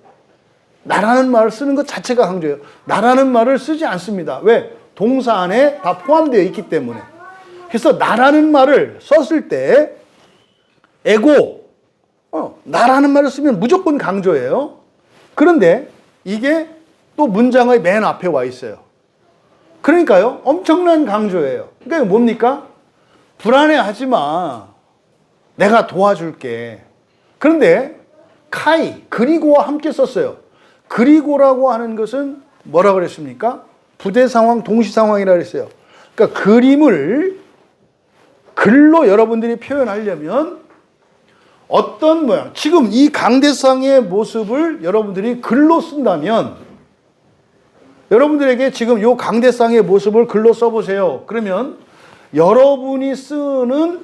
나라는 말을 쓰는 것 자체가 강조예요. 나라는 말을 쓰지 않습니다. 왜? 동사 안에 다 포함되어 있기 때문에. 그래서 나라는 말을 썼을 때 에고, 나라는 말을 쓰면 무조건 강조예요. 그런데 이게 또 문장의 맨 앞에 와 있어요. 그러니까요, 엄청난 강조예요. 그러니까 뭡니까? 불안해하지 마. 내가 도와줄게. 그런데 카이, 그리고와 함께 썼어요. 그리고라고 하는 것은 뭐라 그랬습니까? 부대 상황, 동시 상황이라 그랬어요. 그러니까 그림을 글로 여러분들이 표현하려면 어떤 모양, 지금 이 강대상의 모습을 여러분들이 글로 쓴다면, 여러분들에게 지금 이 강대상의 모습을 글로 써보세요. 그러면 여러분이 쓰는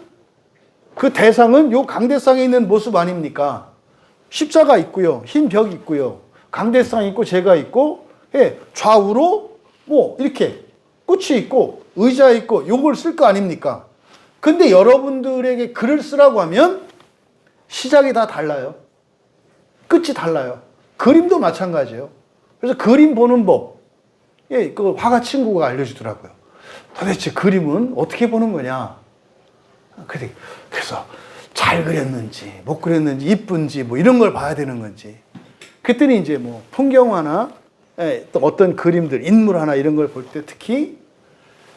그 대상은 이 강대상에 있는 모습 아닙니까? 십자가 있고요, 흰 벽 있고요, 강대상 있고 제가 있고, 좌우로 뭐 이렇게 끝이 있고 의자 있고 요걸 쓸 거 아닙니까? 근데 여러분들에게 글을 쓰라고 하면 시작이 다 달라요. 끝이 달라요. 그림도 마찬가지예요. 그래서 그림 보는 법, 그 화가 친구가 알려주더라고요. 도대체 그림은 어떻게 보는 거냐? 그래서 잘 그렸는지 못 그렸는지 이쁜지 뭐 이런 걸 봐야 되는 건지. 그랬더니 이제 뭐 풍경화나 또 어떤 그림들, 인물 하나 이런 걸 볼 때 특히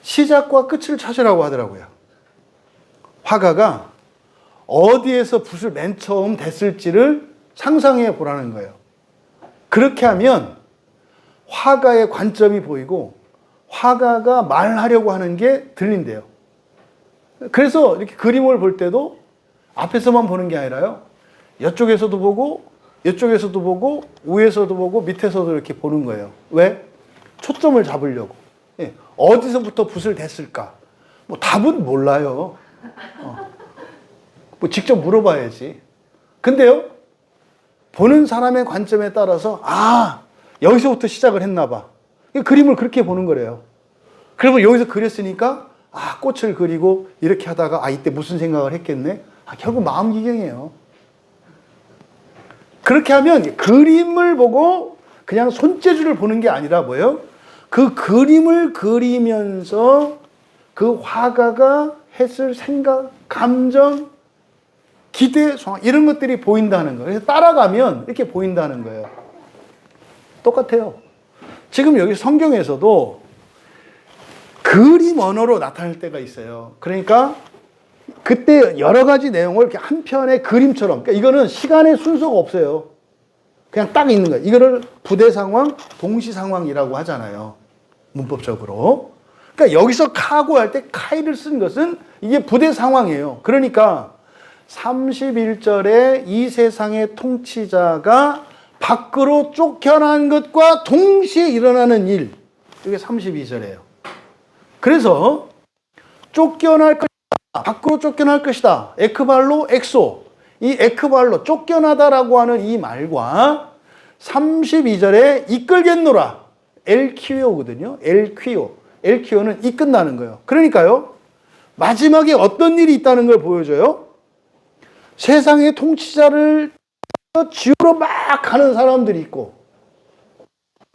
시작과 끝을 찾으라고 하더라고요. 화가가 어디에서 붓을 맨 처음 댔을지를 상상해 보라는 거예요. 그렇게 하면 화가의 관점이 보이고 화가가 말하려고 하는 게 들린대요. 그래서 이렇게 그림을 볼 때도 앞에서만 보는 게 아니라요, 이쪽에서도 보고 이쪽에서도 보고 위에서도 보고 밑에서도 이렇게 보는 거예요. 왜? 초점을 잡으려고. 어디서부터 붓을 댔을까? 뭐 답은 몰라요. 뭐 직접 물어봐야지. 근데요, 보는 사람의 관점에 따라서 여기서부터 시작을 했나 봐. 그림을 그렇게 보는 거래요. 그러면 여기서 그렸으니까 꽃을 그리고 이렇게 하다가 이때 무슨 생각을 했겠네? 결국 마음기경이에요. 그렇게 하면 그림을 보고 그냥 손재주를 보는 게 아니라 뭐예요? 그 그림을 그리면서 그 화가가 했을 생각, 감정, 기대, 소망 이런 것들이 보인다는 거예요. 그래서 따라가면 이렇게 보인다는 거예요. 똑같아요. 지금 여기 성경에서도 그림 언어로 나타날 때가 있어요. 그러니까 그때 여러 가지 내용을 이렇게 한 편의 그림처럼, 그러니까 이거는 시간의 순서가 없어요. 그냥 딱 있는 거예요. 이거를 부대 상황, 동시 상황이라고 하잖아요. 문법적으로. 그러니까 여기서 카고 할 때 카이를 쓴 것은 이게 부대 상황이에요. 그러니까 31절에 이 세상의 통치자가 밖으로 쫓겨난 것과 동시에 일어나는 일. 이게 32절이에요. 그래서 쫓겨날 것이다. 밖으로 쫓겨날 것이다. 에크발로, 엑소. 이 에크발로, 쫓겨나다라고 하는 이 말과 32절에 이끌겠노라. 엘퀴오거든요. 엘퀴오는 이끈다는 거예요. 그러니까요, 마지막에 어떤 일이 있다는 걸 보여줘요. 세상의 통치자를 지우러 막 가는 사람들이 있고,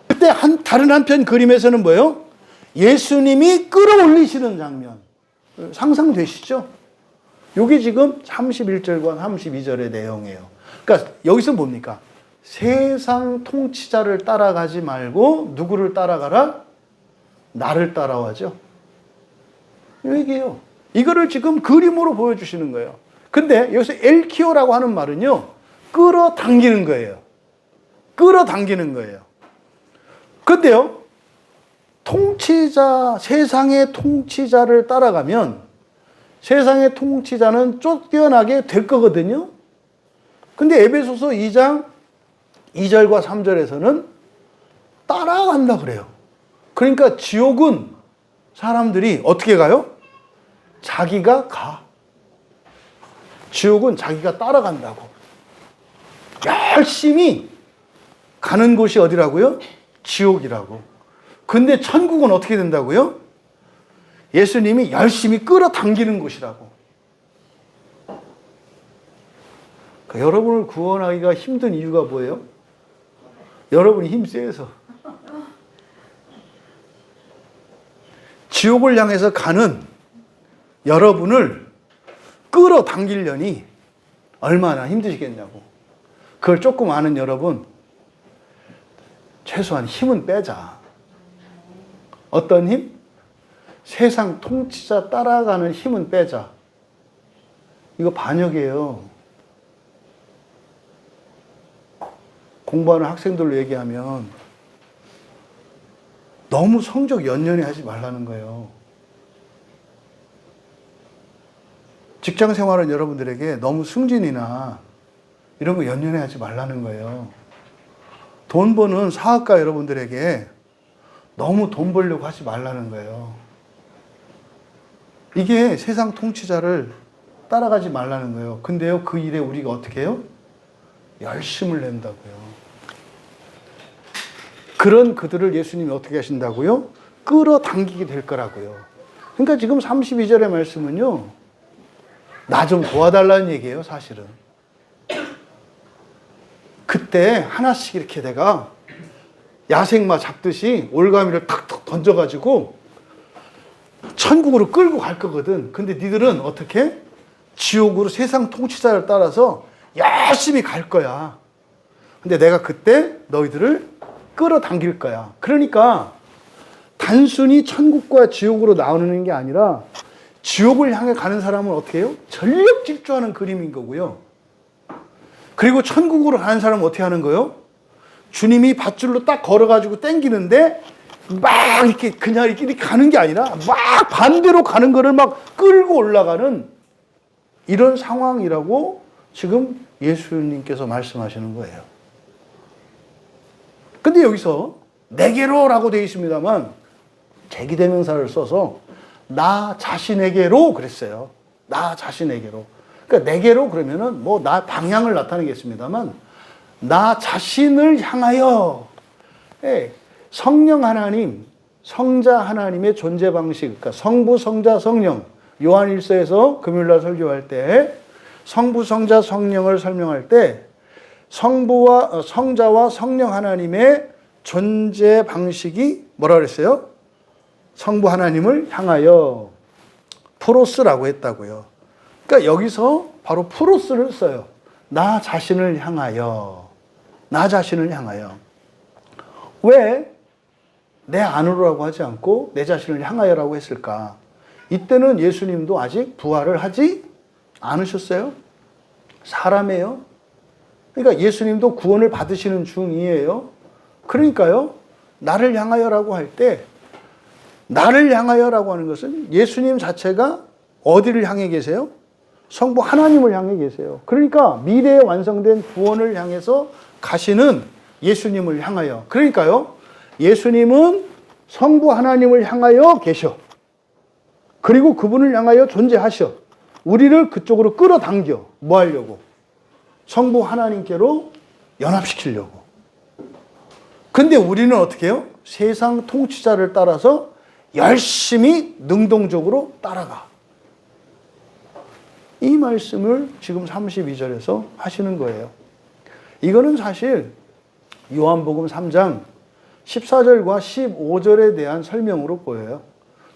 그때 다른 한편 그림에서는 뭐예요? 예수님이 끌어올리시는 장면. 상상되시죠? 이게 지금 31절과 32절의 내용이에요. 그러니까 여기서 뭡니까? 세상 통치자를 따라가지 말고 누구를 따라가라? 나를 따라와죠. 이 얘기예요. 이거를 지금 그림으로 보여주시는 거예요. 근데 여기서 엘키오라고 하는 말은요, 끌어당기는 거예요. 끌어당기는 거예요. 근데요, 통치자, 세상의 통치자를 따라가면 세상의 통치자는 쫓겨나게 될 거거든요. 근데 에베소서 2장 2절과 3절에서는 따라간다 그래요. 그러니까 지옥은 사람들이 어떻게 가요? 자기가 가. 지옥은 자기가 따라간다고. 열심히 가는 곳이 어디라고요? 지옥이라고. 근데 천국은 어떻게 된다고요? 예수님이 열심히 끌어당기는 곳이라고. 그러니까 여러분을 구원하기가 힘든 이유가 뭐예요? 여러분이 힘세서. 지옥을 향해서 가는 여러분을 끌어당기려니 얼마나 힘드시겠냐고. 그걸 조금 아는 여러분, 최소한 힘은 빼자. 어떤 힘? 세상 통치자 따라가는 힘은 빼자. 이거 반역이에요. 공부하는 학생들로 얘기하면 너무 성적 연연해 하지 말라는 거예요. 직장 생활은 여러분들에게 너무 승진이나 이런 거 연연해 하지 말라는 거예요. 돈 버는 사업가 여러분들에게 너무 돈 벌려고 하지 말라는 거예요. 이게 세상 통치자를 따라가지 말라는 거예요. 근데요, 그 일에 우리가 어떻게 해요? 열심을 낸다고요. 그런 그들을 예수님이 어떻게 하신다고요? 끌어당기게 될 거라고요. 그러니까 지금 32절의 말씀은요, 나 좀 도와달라는 얘기예요, 사실은. 그때 하나씩 이렇게 내가 야생마 잡듯이 올가미를 탁탁 던져가지고 천국으로 끌고 갈 거거든. 근데 니들은 어떻게? 지옥으로 세상 통치자를 따라서 열심히 갈 거야. 근데 내가 그때 너희들을 끌어당길 거야. 그러니까 단순히 천국과 지옥으로 나오는 게 아니라 지옥을 향해 가는 사람은 어떻게 해요? 전력 질주하는 그림인 거고요. 그리고 천국으로 가는 사람은 어떻게 하는 거예요? 주님이 밧줄로 딱 걸어가지고 땡기는데 막 이렇게 그냥 이렇게 가는 게 아니라 막 반대로 가는 거를 막 끌고 올라가는 이런 상황이라고 지금 예수님께서 말씀하시는 거예요. 근데 여기서 내게로라고 되어 있습니다만 제기대명사를 써서 나 자신에게로 그랬어요. 나 자신에게로. 그러니까 내게로 그러면은 뭐 나 방향을 나타내겠습니다만 나 자신을 향하여 성령 하나님, 성자 하나님의 존재 방식, 그러니까 성부, 성자, 성령. 요한일서에서 금요일날 설교할 때 성부, 성자, 성령을 설명할 때 성부와 성자와 성령 하나님의 존재 방식이 뭐라 그랬어요? 성부 하나님을 향하여 프로스라고 했다고요. 그러니까 여기서 바로 프로스를 써요. 나 자신을 향하여. 나 자신을 향하여. 왜 내 안으로라고 하지 않고 내 자신을 향하여라고 했을까? 이때는 예수님도 아직 부활을 하지 않으셨어요. 사람이에요. 그러니까 예수님도 구원을 받으시는 중이에요. 그러니까요, 나를 향하여라고 할 때, 나를 향하여라고 하는 것은 예수님 자체가 어디를 향해 계세요? 성부 하나님을 향해 계세요. 그러니까 미래에 완성된 구원을 향해서 가시는 예수님을 향하여. 그러니까요, 예수님은 성부 하나님을 향하여 계셔. 그리고 그분을 향하여 존재하셔. 우리를 그쪽으로 끌어당겨. 뭐 하려고? 성부 하나님께로 연합시키려고. 근데 우리는 어떻게 해요? 세상 통치자를 따라서 열심히 능동적으로 따라가. 이 말씀을 지금 32절에서 하시는 거예요. 이거는 사실 요한복음 3장 14절과 15절에 대한 설명으로 보여요.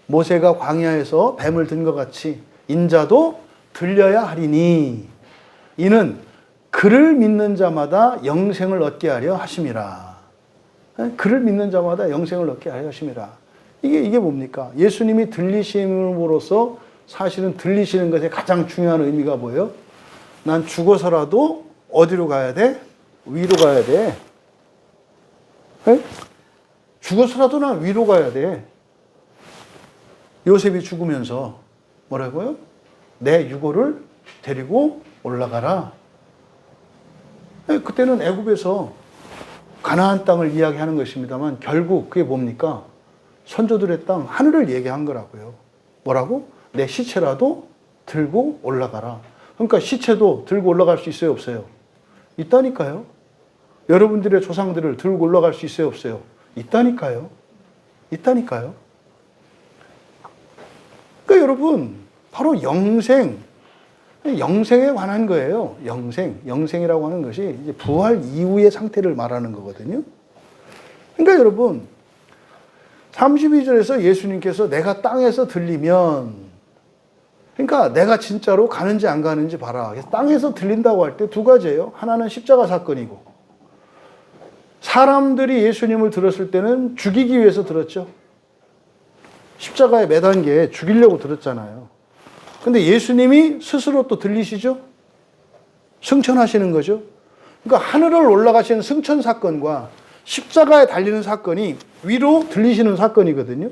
모세가 광야에서 뱀을 든 것 같이 인자도 들려야 하리니 이는 그를 믿는 자마다 영생을 얻게 하려 하심이라. 그를 믿는 자마다 영생을 얻게 하려 하심이라. 이게 뭡니까? 예수님이 들리심으로써 사실은 들리시는 것의 가장 중요한 의미가 뭐예요? 난 죽어서라도 어디로 가야 돼? 위로 가야 돼. 네? 죽어서라도 나 위로 가야 돼. 요셉이 죽으면서 뭐라고요? 내 유고를 데리고 올라가라. 그때는 애굽에서 가나안 땅을 이야기하는 것입니다만 결국 그게 뭡니까? 선조들의 땅 하늘을 얘기한 거라고요. 뭐라고? 내 시체라도 들고 올라가라. 그러니까 시체도 들고 올라갈 수 있어요, 없어요? 있다니까요. 여러분들의 조상들을 들고 올라갈 수 있어요, 없어요? 있다니까요. 있다니까요. 그러니까 여러분, 바로 영생에 관한 거예요. 영생이라고 하는 것이 이제 부활 이후의 상태를 말하는 거거든요. 그러니까 여러분, 32절에서 예수님께서 내가 땅에서 들리면, 그러니까 내가 진짜로 가는지 안 가는지 봐라. 그래서 땅에서 들린다고 할 때 두 가지예요. 하나는 십자가 사건이고, 사람들이 예수님을 들었을 때는 죽이기 위해서 들었죠. 십자가에 매단 게 죽이려고 들었잖아요. 근데 예수님이 스스로 또 들리시죠? 승천하시는 거죠. 그러니까 하늘을 올라가시는 승천 사건과 십자가에 달리는 사건이 위로 들리시는 사건이거든요.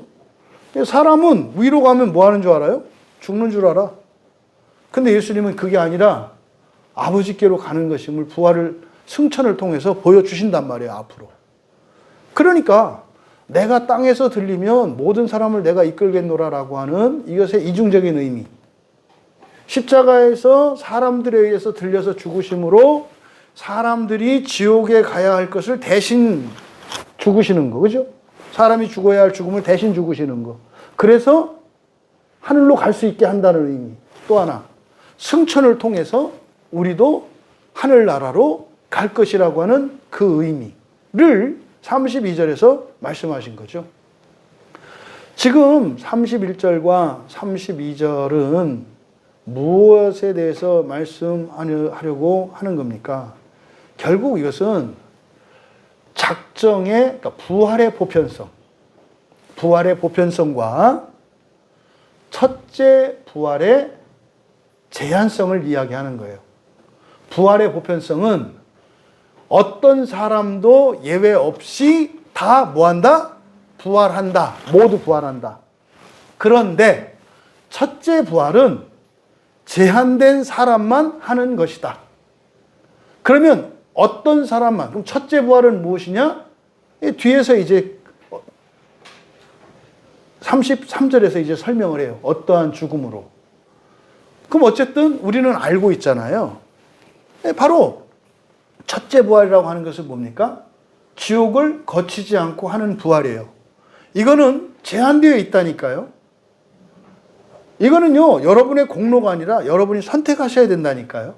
사람은 위로 가면 뭐 하는 줄 알아요? 죽는 줄 알아. 근데 예수님은 그게 아니라 아버지께로 가는 것임을 부활을 승천을 통해서 보여주신단 말이에요, 앞으로. 그러니까 내가 땅에서 들리면 모든 사람을 내가 이끌겠노라라고 하는 이것의 이중적인 의미. 십자가에서 사람들에 의해서 들려서 죽으심으로 사람들이 지옥에 가야 할 것을 대신 죽으시는 거, 그죠? 사람이 죽어야 할 죽음을 대신 죽으시는 거. 그래서 하늘로 갈 수 있게 한다는 의미. 또 하나, 승천을 통해서 우리도 하늘나라로 갈 것이라고 하는 그 의미를 32절에서 말씀하신 거죠. 지금 31절과 32절은 무엇에 대해서 말씀하려고 하는 겁니까? 결국 이것은 작정의, 그러니까 부활의 보편성과 첫째 부활의 제한성을 이야기하는 거예요. 부활의 보편성은 어떤 사람도 예외 없이 다 뭐한다? 부활한다. 모두 부활한다. 그런데 첫째 부활은 제한된 사람만 하는 것이다. 그러면 어떤 사람만, 그럼 첫째 부활은 무엇이냐? 뒤에서 이제 33절에서 이제 설명을 해요. 어떠한 죽음으로. 그럼 어쨌든 우리는 알고 있잖아요. 바로 첫째 부활이라고 하는 것은 뭡니까? 지옥을 거치지 않고 하는 부활이에요. 이거는 제한되어 있다니까요. 이거는요, 여러분의 공로가 아니라 여러분이 선택하셔야 된다니까요.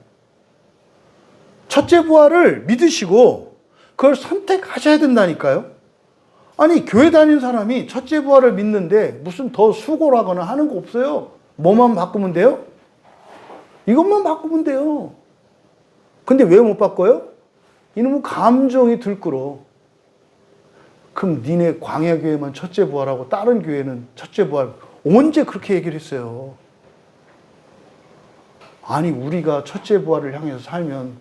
첫째 부활을 믿으시고 그걸 선택하셔야 된다니까요. 아니, 교회 다니는 사람이 첫째 부활을 믿는데 무슨 더 수고를 하거나 하는 거 없어요. 뭐만 바꾸면 돼요? 이것만 바꾸면 돼요. 근데 왜 못 바꿔요? 이놈의 감정이 들끓어. 그럼 니네 광야교회만 첫째 부활하고 다른 교회는 첫째 부활. 언제 그렇게 얘기를 했어요? 아니, 우리가 첫째 부활을 향해서 살면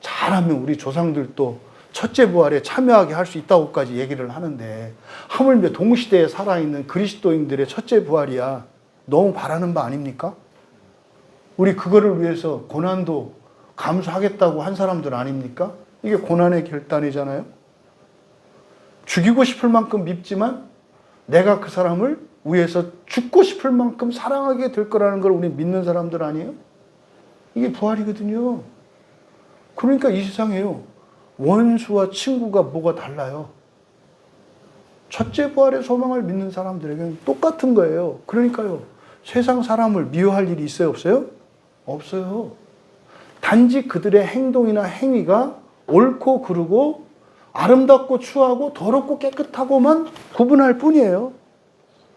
잘하면 우리 조상들도 첫째 부활에 참여하게 할 수 있다고까지 얘기를 하는데 하물며 동시대에 살아있는 그리스도인들의 첫째 부활이야. 너무 바라는 바 아닙니까? 우리 그거를 위해서 고난도 감수하겠다고 한 사람들 아닙니까? 이게 고난의 결단이잖아요. 죽이고 싶을 만큼 밉지만 내가 그 사람을 위해서 죽고 싶을 만큼 사랑하게 될 거라는 걸 우리 믿는 사람들 아니에요? 이게 부활이거든요. 그러니까 이 세상에요, 원수와 친구가 뭐가 달라요? 첫째 부활의 소망을 믿는 사람들에게는 똑같은 거예요. 그러니까요, 세상 사람을 미워할 일이 있어요, 없어요? 없어요. 단지 그들의 행동이나 행위가 옳고 그르고 아름답고 추하고 더럽고 깨끗하고만 구분할 뿐이에요.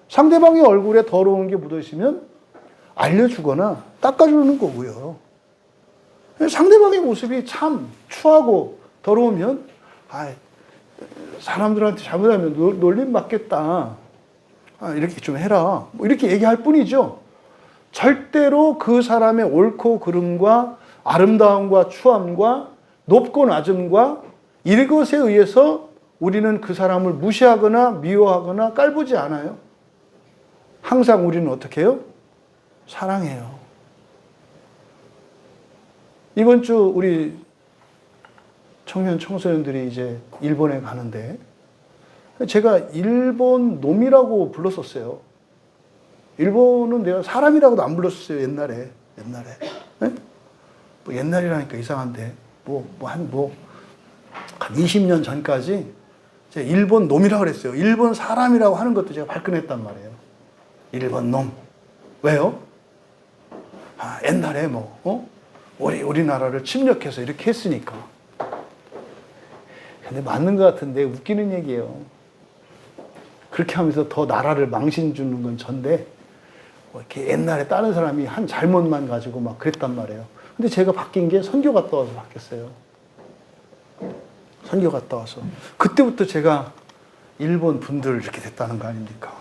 상대방의 얼굴에 더러운 게 묻어있으면 알려주거나 닦아주는 거고요. 상대방의 모습이 참 추하고 더러우면 사람들한테 잘못하면 놀림 받겠다. 이렇게 좀 해라. 뭐 이렇게 얘기할 뿐이죠. 절대로 그 사람의 옳고 그름과 아름다움과 추함과 높고 낮음과 이것에 의해서 우리는 그 사람을 무시하거나 미워하거나 깔보지 않아요. 항상 우리는 어떻게 해요? 사랑해요. 이번 주 우리 청년 청소년들이 이제 일본에 가는데 제가 일본 놈이라고 불렀었어요. 일본은 내가 사람이라고도 안 불렀었어요. 옛날에. 네? 뭐 옛날이라니까 이상한데 한 20년 전까지 제가 일본 놈이라고 그랬어요. 일본 사람이라고 하는 것도 제가 발끈했단 말이에요. 일본 놈. 왜요? 옛날에 우리나라를 침략해서 이렇게 했으니까. 근데 맞는 것 같은데 웃기는 얘기예요. 그렇게 하면서 더 나라를 망신 주는 건 전데 이렇게 옛날에 다른 사람이 한 잘못만 가지고 막 그랬단 말이에요. 근데 제가 바뀐 게 선교 갔다 와서 바뀌었어요. 선교 갔다 와서. 그때부터 제가 일본 분들 이렇게 됐다는 거 아닙니까?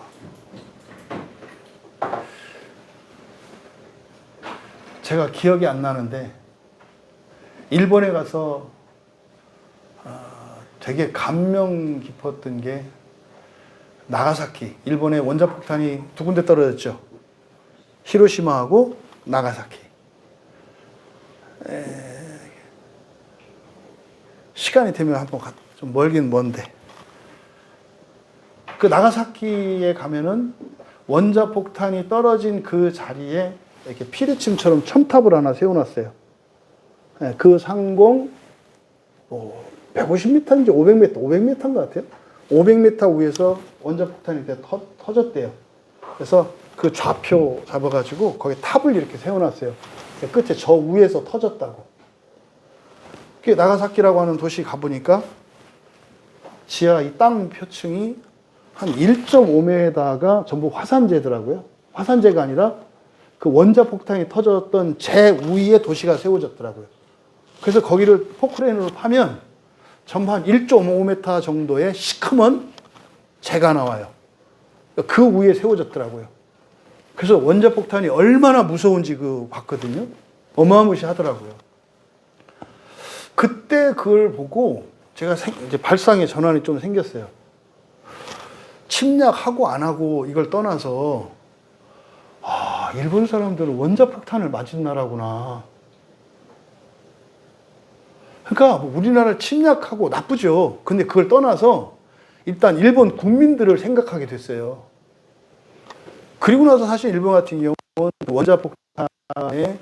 제가 기억이 안 나는데 일본에 가서 되게 감명 깊었던 게 나가사키. 일본의 원자폭탄이 두 군데 떨어졌죠. 히로시마하고 나가사키. 시간이 되면 한번 좀 멀긴 먼데 그 나가사키에 가면은 원자폭탄이 떨어진 그 자리에 이렇게 피리침처럼 첨탑을 하나 세워놨어요. 그 상공 150m인지 500m, 500m인 것 같아요. 500m 위에서 원자폭탄이 터졌대요. 그래서 그 좌표 잡아가지고 거기 탑을 이렇게 세워놨어요. 끝에 저 위에서 터졌다고. 나가사키라고 하는 도시 가보니까 지하 이 땅 표층이 한 1.5m가 전부 화산재더라고요. 화산재가 아니라 그 원자폭탄이 터졌던 재 위에 도시가 세워졌더라고요. 그래서 거기를 포크레인으로 파면 전부 한 1.5m 정도의 시커먼 재가 나와요. 그 위에 세워졌더라고요. 그래서 원자폭탄이 얼마나 무서운지 봤거든요. 어마무시하더라고요. 그때 그걸 보고 제가 이제 발상의 전환이 좀 생겼어요. 침략하고 안 하고 이걸 떠나서 일본 사람들은 원자폭탄을 맞은 나라구나. 그러니까 우리나라를 침략하고 나쁘죠. 근데 그걸 떠나서 일단 일본 국민들을 생각하게 됐어요. 그리고 나서 사실 일본 같은 경우는 원자폭탄의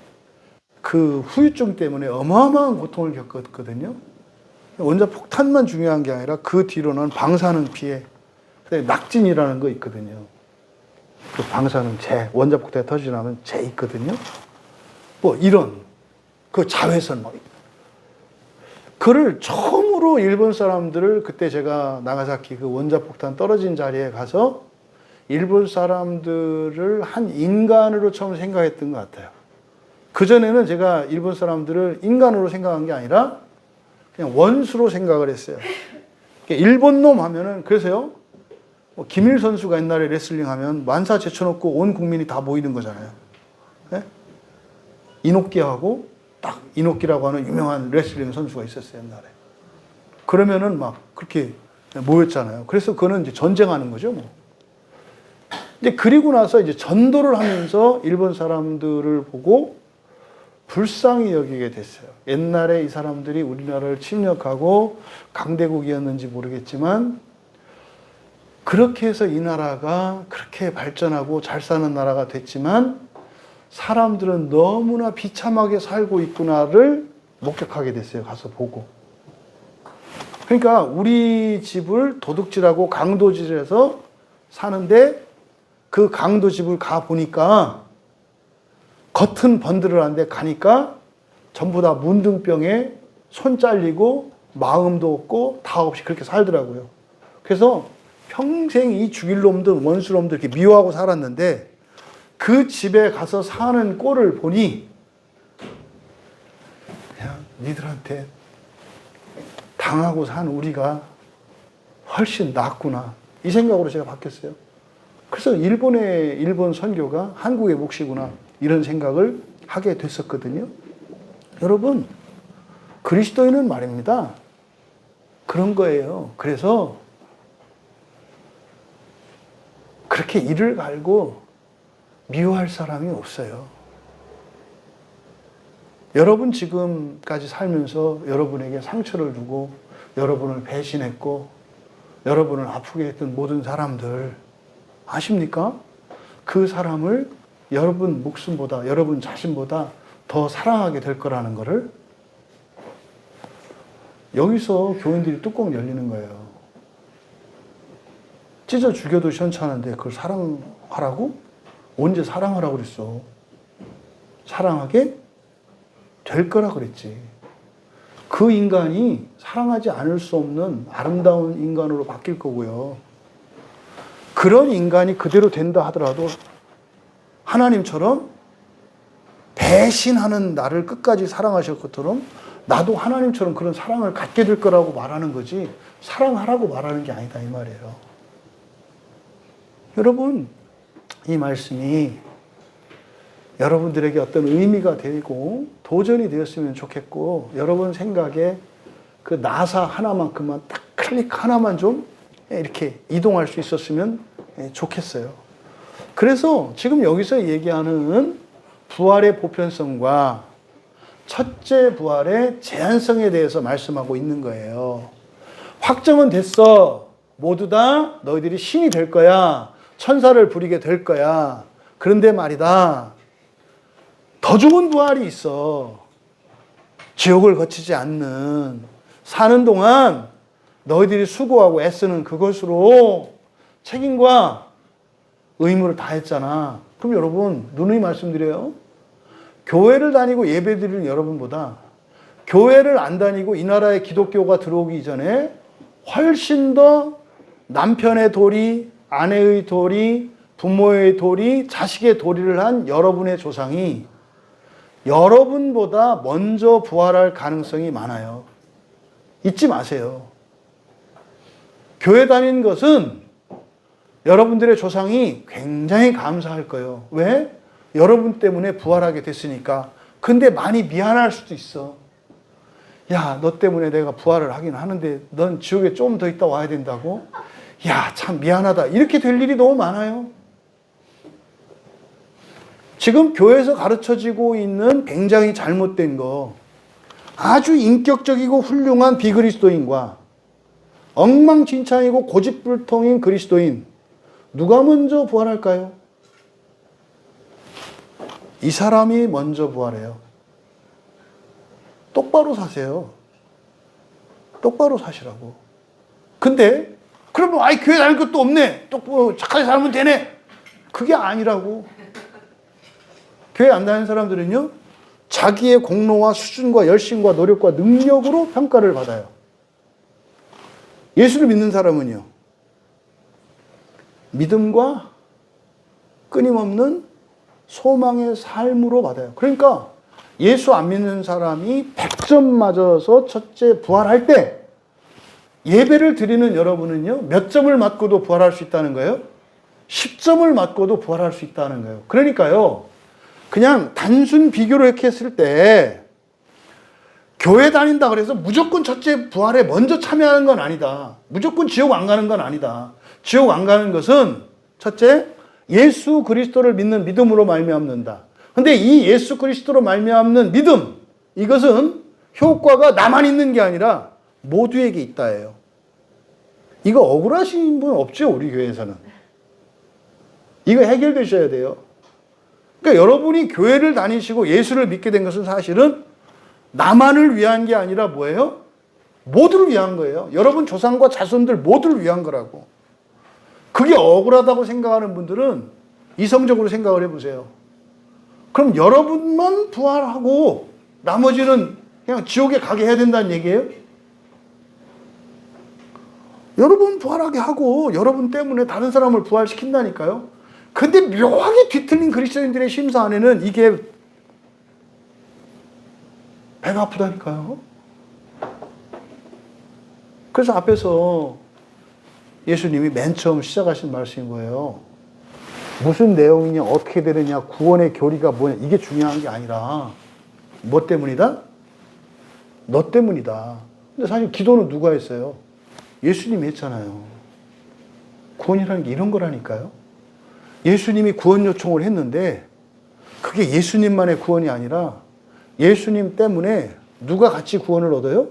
그 후유증 때문에 어마어마한 고통을 겪었거든요. 원자폭탄만 중요한 게 아니라 그 뒤로는 방사능 피해, 낙진이라는 거 있거든요. 그 방사능 원자폭탄이 터지고 나면 재 있거든요. 이런, 그 자외선 그를 처음으로 일본 사람들을 그때 제가 나가사키 그 원자폭탄 떨어진 자리에 가서 일본 사람들을 한 인간으로 처음 생각했던 것 같아요. 그전에는 제가 일본 사람들을 인간으로 생각한 게 아니라 그냥 원수로 생각을 했어요. 일본 놈 하면은, 그래서요, 김일 선수가 옛날에 레슬링 하면 만사 제쳐놓고 온 국민이 다 모이는 거잖아요. 네? 이노키하고 딱 이노키라고 하는 유명한 레슬링 선수가 있었어요, 옛날에. 그러면은 막 그렇게 모였잖아요. 그래서 그거는 이제 전쟁하는 거죠, 뭐. 이제 그리고 나서 이제 전도를 하면서 일본 사람들을 보고 불쌍히 여기게 됐어요. 옛날에 이 사람들이 우리나라를 침략하고 강대국이었는지 모르겠지만 그렇게 해서 이 나라가 그렇게 발전하고 잘 사는 나라가 됐지만 사람들은 너무나 비참하게 살고 있구나를 목격하게 됐어요. 가서 보고. 그러니까 우리 집을 도둑질하고 강도질해서 사는데 그 강도집을 가 보니까 겉은 번들어한데 가니까 전부 다 문둥병에 손 잘리고 마음도 없고 다 없이 그렇게 살더라고요. 그래서 평생 이 죽일 놈들, 원수 놈들 이렇게 미워하고 살았는데 그 집에 가서 사는 꼴을 보니 그냥 니들한테 당하고 산 우리가 훨씬 낫구나. 이 생각으로 제가 바뀌었어요. 그래서 일본 선교가 한국의 몫이구나. 이런 생각을 하게 됐었거든요. 여러분, 그리스도인은 말입니다. 그런 거예요. 그래서 그렇게 이를 갈고 미워할 사람이 없어요. 여러분 지금까지 살면서 여러분에게 상처를 주고 여러분을 배신했고 여러분을 아프게 했던 모든 사람들 아십니까? 그 사람을 여러분 목숨보다 여러분 자신보다 더 사랑하게 될 거라는 거를 여기서 교인들이 뚜껑 열리는 거예요. 찢어 죽여도 시원찮은데 그걸 사랑하라고? 언제 사랑하라고 그랬어? 사랑하게 될 거라 그랬지. 그 인간이 사랑하지 않을 수 없는 아름다운 인간으로 바뀔 거고요. 그런 인간이 그대로 된다 하더라도 하나님처럼 배신하는 나를 끝까지 사랑하실 것처럼 나도 하나님처럼 그런 사랑을 갖게 될 거라고 말하는 거지 사랑하라고 말하는 게 아니다 이 말이에요. 여러분 이 말씀이 여러분들에게 어떤 의미가 되고 도전이 되었으면 좋겠고 여러분 생각에 그 나사 하나만큼만 딱 클릭 하나만 좀 이렇게 이동할 수 있었으면 좋겠어요. 그래서 지금 여기서 얘기하는 부활의 보편성과 첫째 부활의 제한성에 대해서 말씀하고 있는 거예요. 확정은 됐어. 모두 다 너희들이 신이 될 거야. 천사를 부리게 될 거야. 그런데 말이다. 더 좋은 부활이 있어. 지옥을 거치지 않는 사는 동안 너희들이 수고하고 애쓰는 그것으로 책임과 의무를 다했잖아. 그럼 여러분 누누이 말씀드려요. 교회를 다니고 예배드리는 여러분보다 교회를 안 다니고 이 나라에 기독교가 들어오기 전에 훨씬 더 남편의 도리, 아내의 도리, 부모의 도리, 자식의 도리를 한 여러분의 조상이 여러분보다 먼저 부활할 가능성이 많아요. 잊지 마세요. 교회 다니는 것은 여러분들의 조상이 굉장히 감사할 거예요. 왜? 여러분 때문에 부활하게 됐으니까. 근데 많이 미안할 수도 있어. 야, 너 때문에 내가 부활을 하긴 하는데 넌 지옥에 좀 더 있다 와야 된다고? 야, 참 미안하다. 이렇게 될 일이 너무 많아요. 지금 교회에서 가르쳐지고 있는 굉장히 잘못된 거, 아주 인격적이고 훌륭한 비그리스도인과 엉망진창이고 고집불통인 그리스도인, 누가 먼저 부활할까요? 이 사람이 먼저 부활해요. 똑바로 사세요. 똑바로 사시라고. 근데 그러면 아이 교회 다닐 것도 없네. 똑바로 착하게 살면 되네. 그게 아니라고. 교회 안 다니는 사람들은요, 자기의 공로와 수준과 열심과 노력과 능력으로 평가를 받아요. 예수를 믿는 사람은요, 믿음과 끊임없는 소망의 삶으로 받아요. 그러니까 예수 안 믿는 사람이 100점 맞아서 첫째 부활할 때 예배를 드리는 여러분은요, 몇 점을 맞고도 부활할 수 있다는 거예요? 10점을 맞고도 부활할 수 있다는 거예요. 그러니까요, 그냥 단순 비교로 이렇게 했을 때 교회 다닌다 그래서 무조건 첫째 부활에 먼저 참여하는 건 아니다. 무조건 지옥 안 가는 건 아니다. 지옥 안 가는 것은 첫째, 예수 그리스도를 믿는 믿음으로 말미암는다. 근데 이 예수 그리스도로 말미암는 믿음, 이것은 효과가 나만 있는 게 아니라 모두에게 있다예요. 이거 억울하신 분 없죠, 우리 교회에서는. 이거 해결되셔야 돼요. 그러니까 여러분이 교회를 다니시고 예수를 믿게 된 것은 사실은 나만을 위한 게 아니라 뭐예요? 모두를 위한 거예요. 여러분 조상과 자손들 모두를 위한 거라고. 그게 억울하다고 생각하는 분들은 이성적으로 생각을 해보세요. 그럼 여러분만 부활하고 나머지는 그냥 지옥에 가게 해야 된다는 얘기예요? 여러분 부활하게 하고 여러분 때문에 다른 사람을 부활시킨다니까요. 근데 묘하게 뒤틀린 그리스도인들의 심사 안에는 이게 배가 아프다니까요. 그래서 앞에서 예수님이 맨 처음 시작하신 말씀인 거예요. 무슨 내용이냐, 어떻게 되느냐, 구원의 교리가 뭐냐, 이게 중요한 게 아니라 뭐 때문이다? 너 때문이다. 근데 사실 기도는 누가 했어요? 예수님이 했잖아요. 구원이라는 게 이런 거라니까요. 예수님이 구원 요청을 했는데 그게 예수님만의 구원이 아니라 예수님 때문에 누가 같이 구원을 얻어요?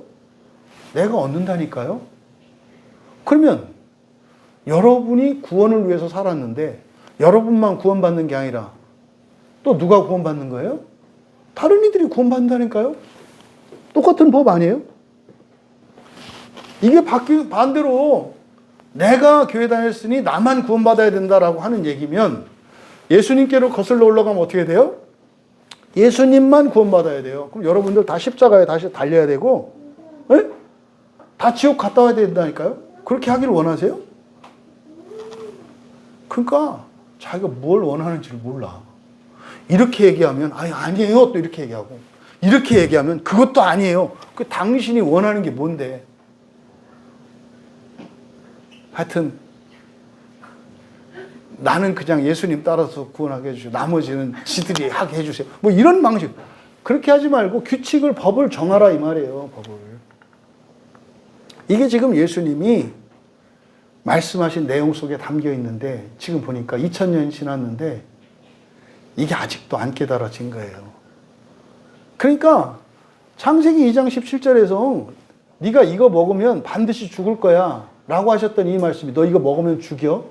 내가 얻는다니까요. 그러면 여러분이 구원을 위해서 살았는데 여러분만 구원받는 게 아니라 또 누가 구원받는 거예요? 다른 이들이 구원받는다니까요. 똑같은 법 아니에요? 이게 반대로 내가 교회 다녔으니 나만 구원받아야 된다라고 하는 얘기면 예수님께로 거슬러 올라가면 어떻게 돼요? 예수님만 구원받아야 돼요. 그럼 여러분들 다 십자가에 다시 달려야 되고, 에? 다 지옥 갔다 와야 된다니까요? 그렇게 하기를 원하세요? 그러니까 자기가 뭘 원하는지를 몰라. 이렇게 얘기하면 아니에요. 또 이렇게 얘기하고 이렇게 얘기하면 그것도 아니에요. 그 당신이 원하는 게 뭔데? 하여튼 나는 그냥 예수님 따라서 구원하게 해주시고 나머지는 지들이 하게 해주세요. 뭐 이런 방식. 그렇게 하지 말고 규칙을, 법을 정하라 이 말이에요. 법을. 이게 지금 예수님이 말씀하신 내용 속에 담겨 있는데 지금 보니까 2000년이 지났는데 이게 아직도 안 깨달아진 거예요. 그러니까 창세기 2장 17절에서 네가 이거 먹으면 반드시 죽을 거야 라고 하셨던 이 말씀이 너 이거 먹으면 죽여?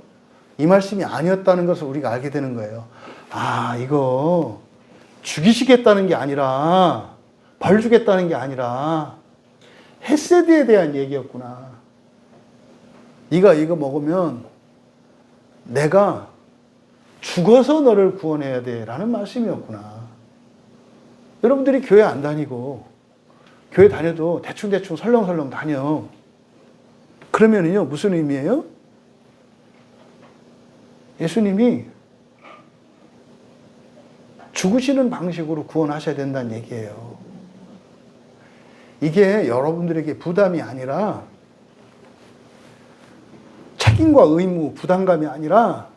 이 말씀이 아니었다는 것을 우리가 알게 되는 거예요. 아, 이거 죽이시겠다는 게 아니라 벌 주겠다는 게 아니라 헤세드에 대한 얘기였구나. 네가 이거 먹으면 내가 죽어서 너를 구원해야 돼 라는 말씀이었구나. 여러분들이 교회 안 다니고 교회 다녀도 대충대충 설렁설렁 다녀. 그러면은요 무슨 의미예요? 예수님이 죽으시는 방식으로 구원하셔야 된다는 얘기예요. 이게 여러분들에게 부담이 아니라 책임과 의무, 부담감이 아니라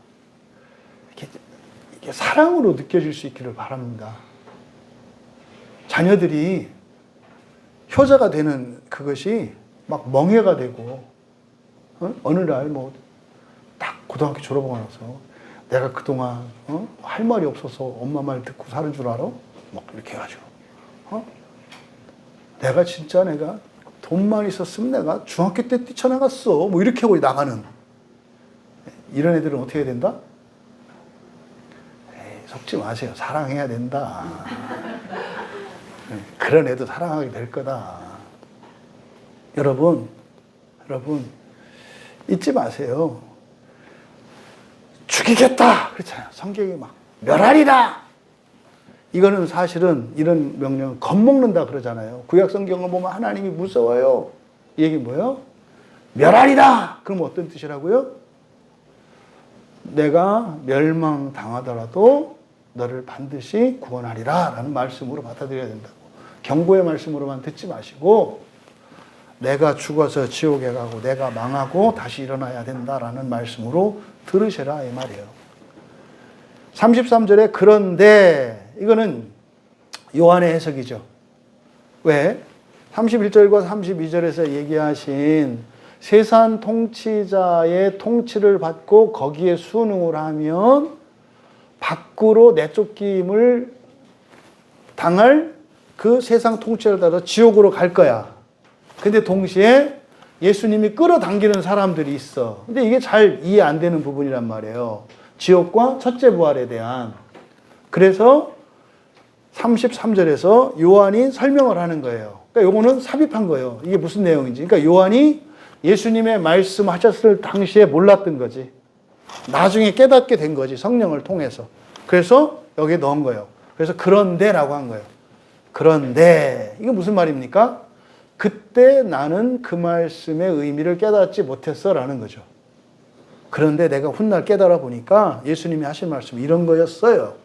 이게 사랑으로 느껴질 수 있기를 바랍니다. 자녀들이 효자가 되는 그것이 막 멍해가 되고 어느 날 뭐 딱 고등학교 졸업하고 나서 내가 그동안 할 말이 없어서 엄마 말 듣고 사는 줄 알아? 막 이렇게 해가지고 내가 진짜 내가 돈만 있었으면 내가 중학교 때 뛰쳐나갔어 뭐 이렇게 하고 나가는 이런 애들은 어떻게 해야 된다? 에이, 속지 마세요. 사랑해야 된다. 그런 애도 사랑하게 될 거다. 여러분 잊지 마세요. 죽이겠다 그렇잖아요. 성경이 막 멸하리라. 이거는 사실은 이런 명령은 겁먹는다 그러잖아요. 구약 성경을 보면 하나님이 무서워요. 이 얘기 뭐예요? 멸하리라. 그럼 어떤 뜻이라고요? 내가 멸망당하더라도 너를 반드시 구원하리라 라는 말씀으로 받아들여야 된다고. 경고의 말씀으로만 듣지 마시고 내가 죽어서 지옥에 가고 내가 망하고 다시 일어나야 된다라는 말씀으로 들으시라 이 말이에요. 33절에 그런데 이거는 요한의 해석이죠. 왜? 31절과 32절에서 얘기하신 세상 통치자의 통치를 받고 거기에 순응을 하면 밖으로 내쫓김을 당할 그 세상 통치를 따라 지옥으로 갈 거야. 근데 동시에 예수님이 끌어당기는 사람들이 있어. 근데 이게 잘 이해 안 되는 부분이란 말이에요. 지옥과 첫째 부활에 대한. 그래서 33절에서 요한이 설명을 하는 거예요. 그러니까 요거는 삽입한 거예요. 이게 무슨 내용인지. 그러니까 요한이 예수님의 말씀하셨을 당시에 몰랐던 거지. 나중에 깨닫게 된 거지. 성령을 통해서. 그래서 여기에 넣은 거예요. 그래서 그런데라고 한 거예요. 그런데 이게 무슨 말입니까? 그때 나는 그 말씀의 의미를 깨닫지 못했어 라는 거죠. 그런데 내가 훗날 깨달아 보니까 예수님이 하신 말씀이 이런 거였어요.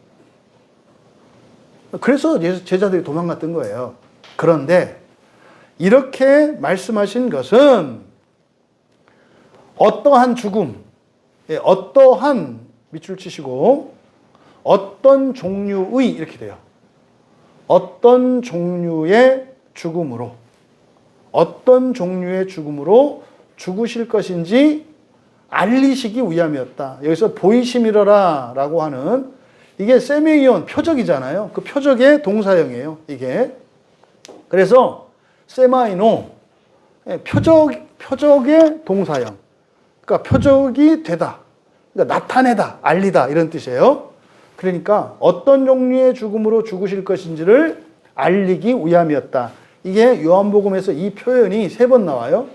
그래서 제자들이 도망갔던 거예요. 그런데 이렇게 말씀하신 것은 어떠한 죽음, 어떠한 밑줄 치시고 어떤 종류의 이렇게 돼요. 어떤 종류의 죽음으로 어떤 종류의 죽음으로 죽으실 것인지 알리시기 위함이었다. 여기서 보이심이러라 라고 하는 이게 세메이온 표적이잖아요. 그 표적의 동사형이에요. 이게. 그래서 세마이노 표적의 동사형. 그러니까 표적이 되다. 그러니까 나타내다, 알리다 이런 뜻이에요. 그러니까 어떤 종류의 죽음으로 죽으실 것인지를 알리기 위함이었다. 이게 요한복음에서 이 표현이 3번 나와요.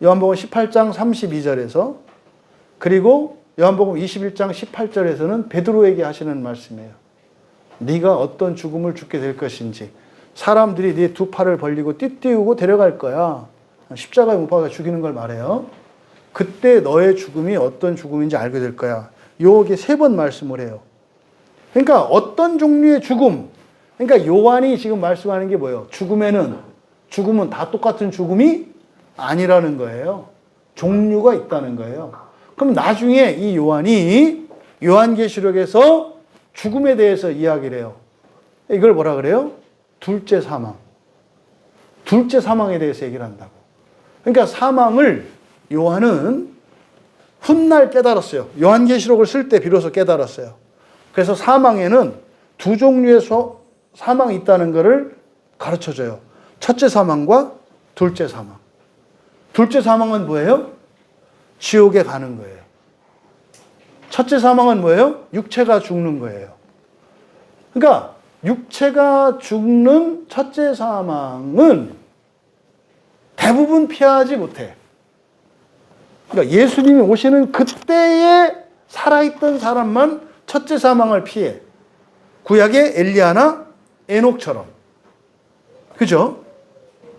요한복음 18장 32절에서 그리고 요한복음 21장 18절에서는 베드로에게 하시는 말씀이에요. 네가 어떤 죽음을 죽게 될 것인지 사람들이 네 2 팔을 벌리고 띠띠우고 데려갈 거야. 십자가에 못 박아 죽이는 걸 말해요. 그때 너의 죽음이 어떤 죽음인지 알게 될 거야. 요게 3번 말씀을 해요. 그러니까 어떤 종류의 죽음. 그러니까 요한이 지금 말씀하는 게 뭐예요? 죽음은 다 똑같은 죽음이 아니라는 거예요. 종류가 있다는 거예요. 그럼 나중에 이 요한이 요한계시록에서 죽음에 대해서 이야기를 해요. 이걸 뭐라 그래요? 둘째 사망. 둘째 사망에 대해서 얘기를 한다고. 그러니까 사망을 요한은 훗날 깨달았어요. 요한계시록을 쓸 때 비로소 깨달았어요. 그래서 사망에는 2 종류의 사망이 있다는 것을 가르쳐줘요. 첫째 사망과 둘째 사망. 둘째 사망은 뭐예요? 지옥에 가는 거예요. 첫째 사망은 뭐예요? 육체가 죽는 거예요. 그러니까 육체가 죽는 첫째 사망은 대부분 피하지 못해. 그러니까 예수님이 오시는 그때에 살아있던 사람만 첫째 사망을 피해. 구약의 엘리야나 에녹처럼. 그죠?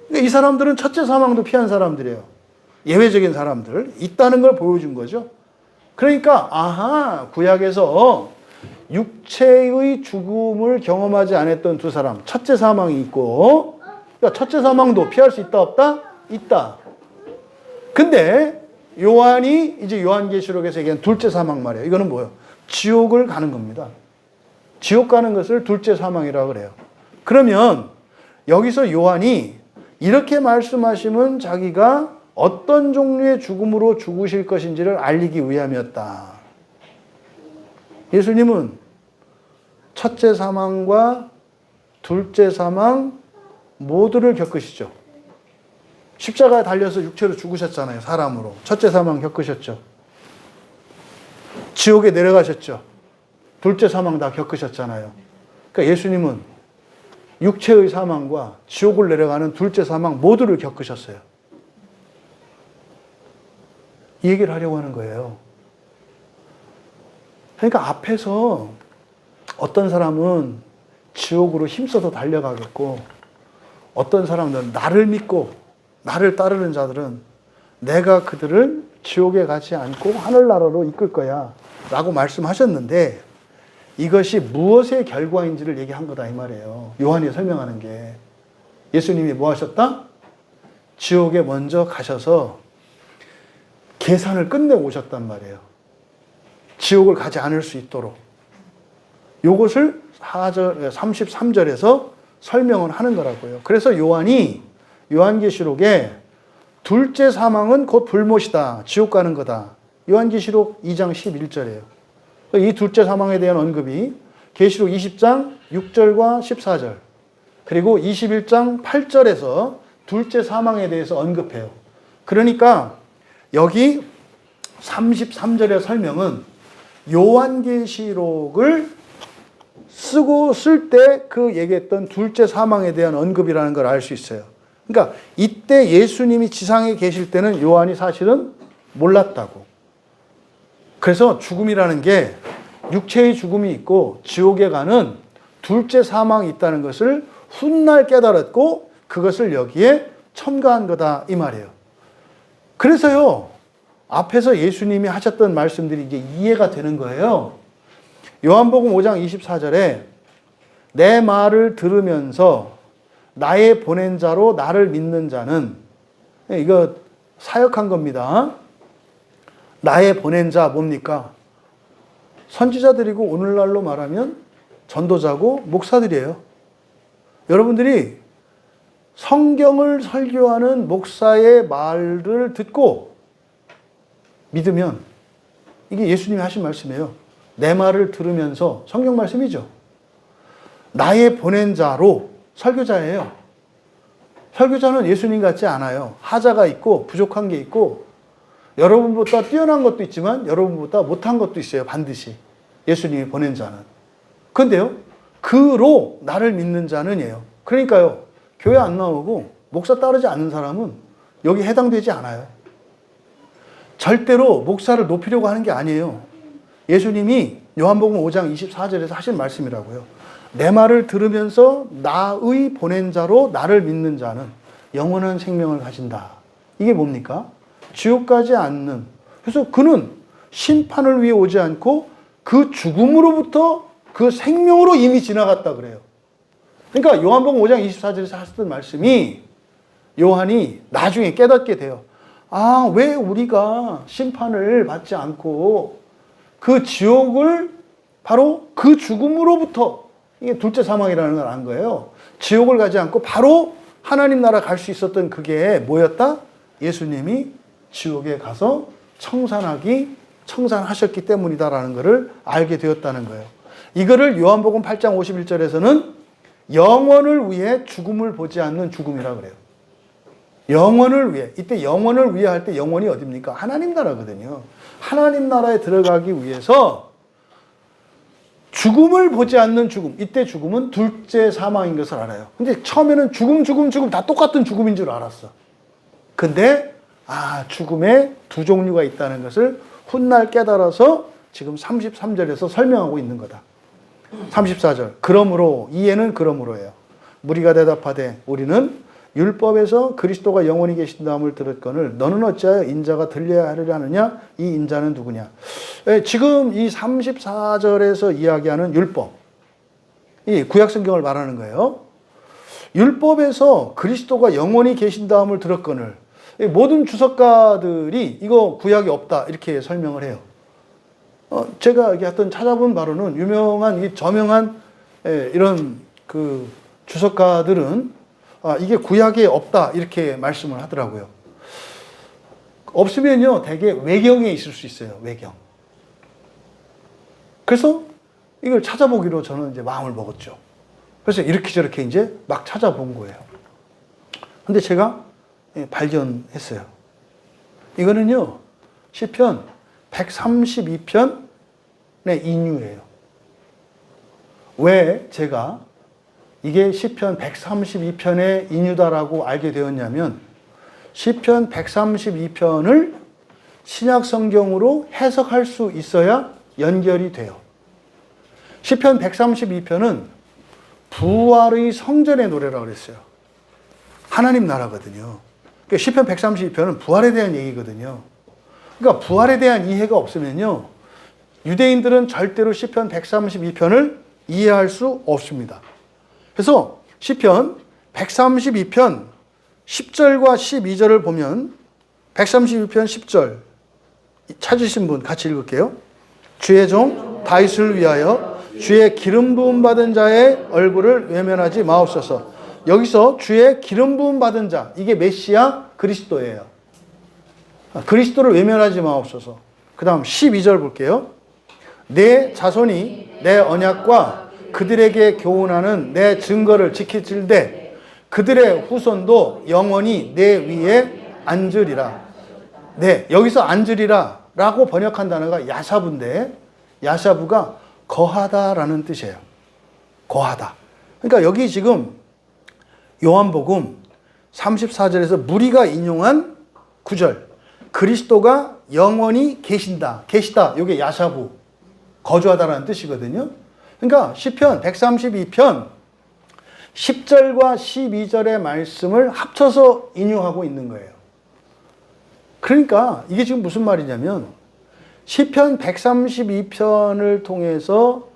그러니까 이 사람들은 첫째 사망도 피한 사람들이에요. 예외적인 사람들. 있다는 걸 보여준 거죠. 그러니까 아하, 구약에서 육체의 죽음을 경험하지 않았던 2 사람. 첫째 사망이 있고 그러니까 첫째 사망도 피할 수 있다 없다? 있다. 근데 요한이 이제 요한계시록에서 얘기한 둘째 사망 말이에요. 이거는 뭐예요? 지옥을 가는 겁니다. 지옥 가는 것을 둘째 사망이라고 그래요. 그러면 여기서 요한이 이렇게 말씀하시면 자기가 어떤 종류의 죽음으로 죽으실 것인지를 알리기 위함이었다. 예수님은 첫째 사망과 둘째 사망 모두를 겪으시죠. 십자가에 달려서 육체로 죽으셨잖아요. 사람으로. 첫째 사망 겪으셨죠. 지옥에 내려가셨죠. 둘째 사망 다 겪으셨잖아요. 그러니까 예수님은 육체의 사망과 지옥을 내려가는 둘째 사망 모두를 겪으셨어요. 이 얘기를 하려고 하는 거예요. 그러니까 앞에서 어떤 사람은 지옥으로 힘써서 달려가겠고 어떤 사람들은 나를 믿고 나를 따르는 자들은 내가 그들을 지옥에 가지 않고 하늘나라로 이끌 거야 라고 말씀하셨는데 이것이 무엇의 결과인지를 얘기한 거다 이 말이에요. 요한이 설명하는 게. 예수님이 뭐 하셨다? 지옥에 먼저 가셔서 계산을 끝내고 오셨단 말이에요. 지옥을 가지 않을 수 있도록. 요것을 33절에서 설명을 하는 거라고요. 그래서 요한이 요한계시록에 둘째 사망은 곧 불못이다. 지옥 가는 거다. 요한계시록 2장 11절이에요. 이 둘째 사망에 대한 언급이 계시록 20장 6절과 14절 그리고 21장 8절에서 둘째 사망에 대해서 언급해요. 그러니까 여기 33절의 설명은 요한계시록을 쓰고 쓸 때 그 얘기했던 둘째 사망에 대한 언급이라는 걸 알 수 있어요. 그러니까 이때 예수님이 지상에 계실 때는 요한이 사실은 몰랐다고. 그래서 죽음이라는 게 육체의 죽음이 있고 지옥에 가는 둘째 사망이 있다는 것을 훗날 깨달았고 그것을 여기에 첨가한 거다 이 말이에요. 그래서요 앞에서 예수님이 하셨던 말씀들이 이제 이해가 되는 거예요. 요한복음 5장 24절에 내 말을 들으면서 나의 보낸 자로 나를 믿는 자는 이거 사역한 겁니다. 나의 보낸 자 뭡니까? 선지자들이고 오늘날로 말하면 전도자고 목사들이에요. 여러분들이 성경을 설교하는 목사의 말을 듣고 믿으면, 이게 예수님이 하신 말씀이에요. 내 말을 들으면서, 성경 말씀이죠. 나의 보낸 자로, 설교자예요. 설교자는 예수님 같지 않아요. 하자가 있고 부족한 게 있고 여러분보다 뛰어난 것도 있지만 여러분보다 못한 것도 있어요. 반드시 예수님이 보낸 자는. 그런데요, 그로 나를 믿는 자는이에요. 그러니까요, 교회 안 나오고 목사 따르지 않는 사람은 여기 해당되지 않아요. 절대로 목사를 높이려고 하는 게 아니에요. 예수님이 요한복음 5장 24절에서 하신 말씀이라고요. 내 말을 들으면서 나의 보낸 자로 나를 믿는 자는 영원한 생명을 가진다. 이게 뭡니까? 지옥 가지 않는. 그래서 그는 심판을 위해 오지 않고 그 죽음으로부터 그 생명으로 이미 지나갔다 그래요. 그러니까 요한복음 5장 24절에서 하셨던 말씀이 요한이 나중에 깨닫게 돼요. 아, 왜 우리가 심판을 받지 않고 그 지옥을 바로 그 죽음으로부터, 이게 둘째 사망이라는 걸 안 거예요. 지옥을 가지 않고 바로 하나님 나라 갈 수 있었던 그게 뭐였다? 예수님이 지옥에 가서 청산하셨기 때문이다라는 것을 알게 되었다는 거예요. 이거를 요한복음 8장 51절에서는 영원을 위해 죽음을 보지 않는 죽음이라 그래요. 영원을 위해. 이때 영원을 위해 할 때 영원이 어디입니까? 하나님 나라거든요. 하나님 나라에 들어가기 위해서 죽음을 보지 않는 죽음. 이때 죽음은 둘째 사망인 것을 알아요. 근데 처음에는 죽음 다 똑같은 죽음인 줄 알았어. 근데 죽음에 두 종류가 있다는 것을 훗날 깨달아서 지금 33절에서 설명하고 있는 거다. 34절. 그러므로, 이에는 그러므로예요. 무리가 대답하되 우리는 율법에서 그리스도가 영원히 계신다함을 들었거늘 너는 어찌하여 인자가 들려야 하리라 하느냐? 이 인자는 누구냐? 지금 이 34절에서 이야기하는 율법, 이 구약성경을 말하는 거예요. 율법에서 그리스도가 영원히 계신다함을 들었거늘, 모든 주석가들이 이거 구약이 없다 이렇게 설명을 해요. 제가 하여튼 찾아본 바로는 유명한 저명한 이런 그 주석가들은 이게 구약에 없다 이렇게 말씀을 하더라고요. 없으면요, 대개 외경에 있을 수 있어요. 외경. 그래서 이걸 찾아보기로 저는 이제 마음을 먹었죠. 그래서 이렇게 저렇게 이제 막 찾아본 거예요. 근데 제가 발견했어요. 이거는요, 시편 132편의 인유예요. 왜 제가 이게 시편 132편의 인유다라고 알게 되었냐면, 시편 132편을 신약 성경으로 해석할 수 있어야 연결이 돼요. 시편 132편은 부활의 성전의 노래라고 그랬어요. 하나님 나라거든요. 그러니까 시편 132편은 부활에 대한 얘기거든요. 그러니까 부활에 대한 이해가 없으면요, 유대인들은 절대로 시편 132편을 이해할 수 없습니다. 그래서 시편 132편 10절과 12절을 보면, 132편 10절 찾으신 분 같이 읽을게요. 주의 종 다윗을 위하여 주의 기름 부음 받은 자의 얼굴을 외면하지 마옵소서. 여기서 주의 기름 부음 받은 자, 이게 메시아 그리스도예요. 그리스도를 외면하지 마옵소서. 그 다음 12절 볼게요. 내 자손이 내 언약과 그들에게 교훈하는 내 증거를 지키칠되 그들의 후손도 영원히 내 위에 앉으리라. 네, 여기서 앉으리라 라고 번역한 단어가 야샤부인데, 야샤부가 거하다라는 뜻이에요. 거하다. 그러니까 여기 지금 요한복음 34절에서 무리가 인용한 9절, 그리스도가 영원히 계시다. 이게 야샤부, 거주하다라는 뜻이거든요. 그러니까 시편 132편 10절과 12절의 말씀을 합쳐서 인용하고 있는 거예요. 그러니까 이게 지금 무슨 말이냐면, 시편 132편을 통해서,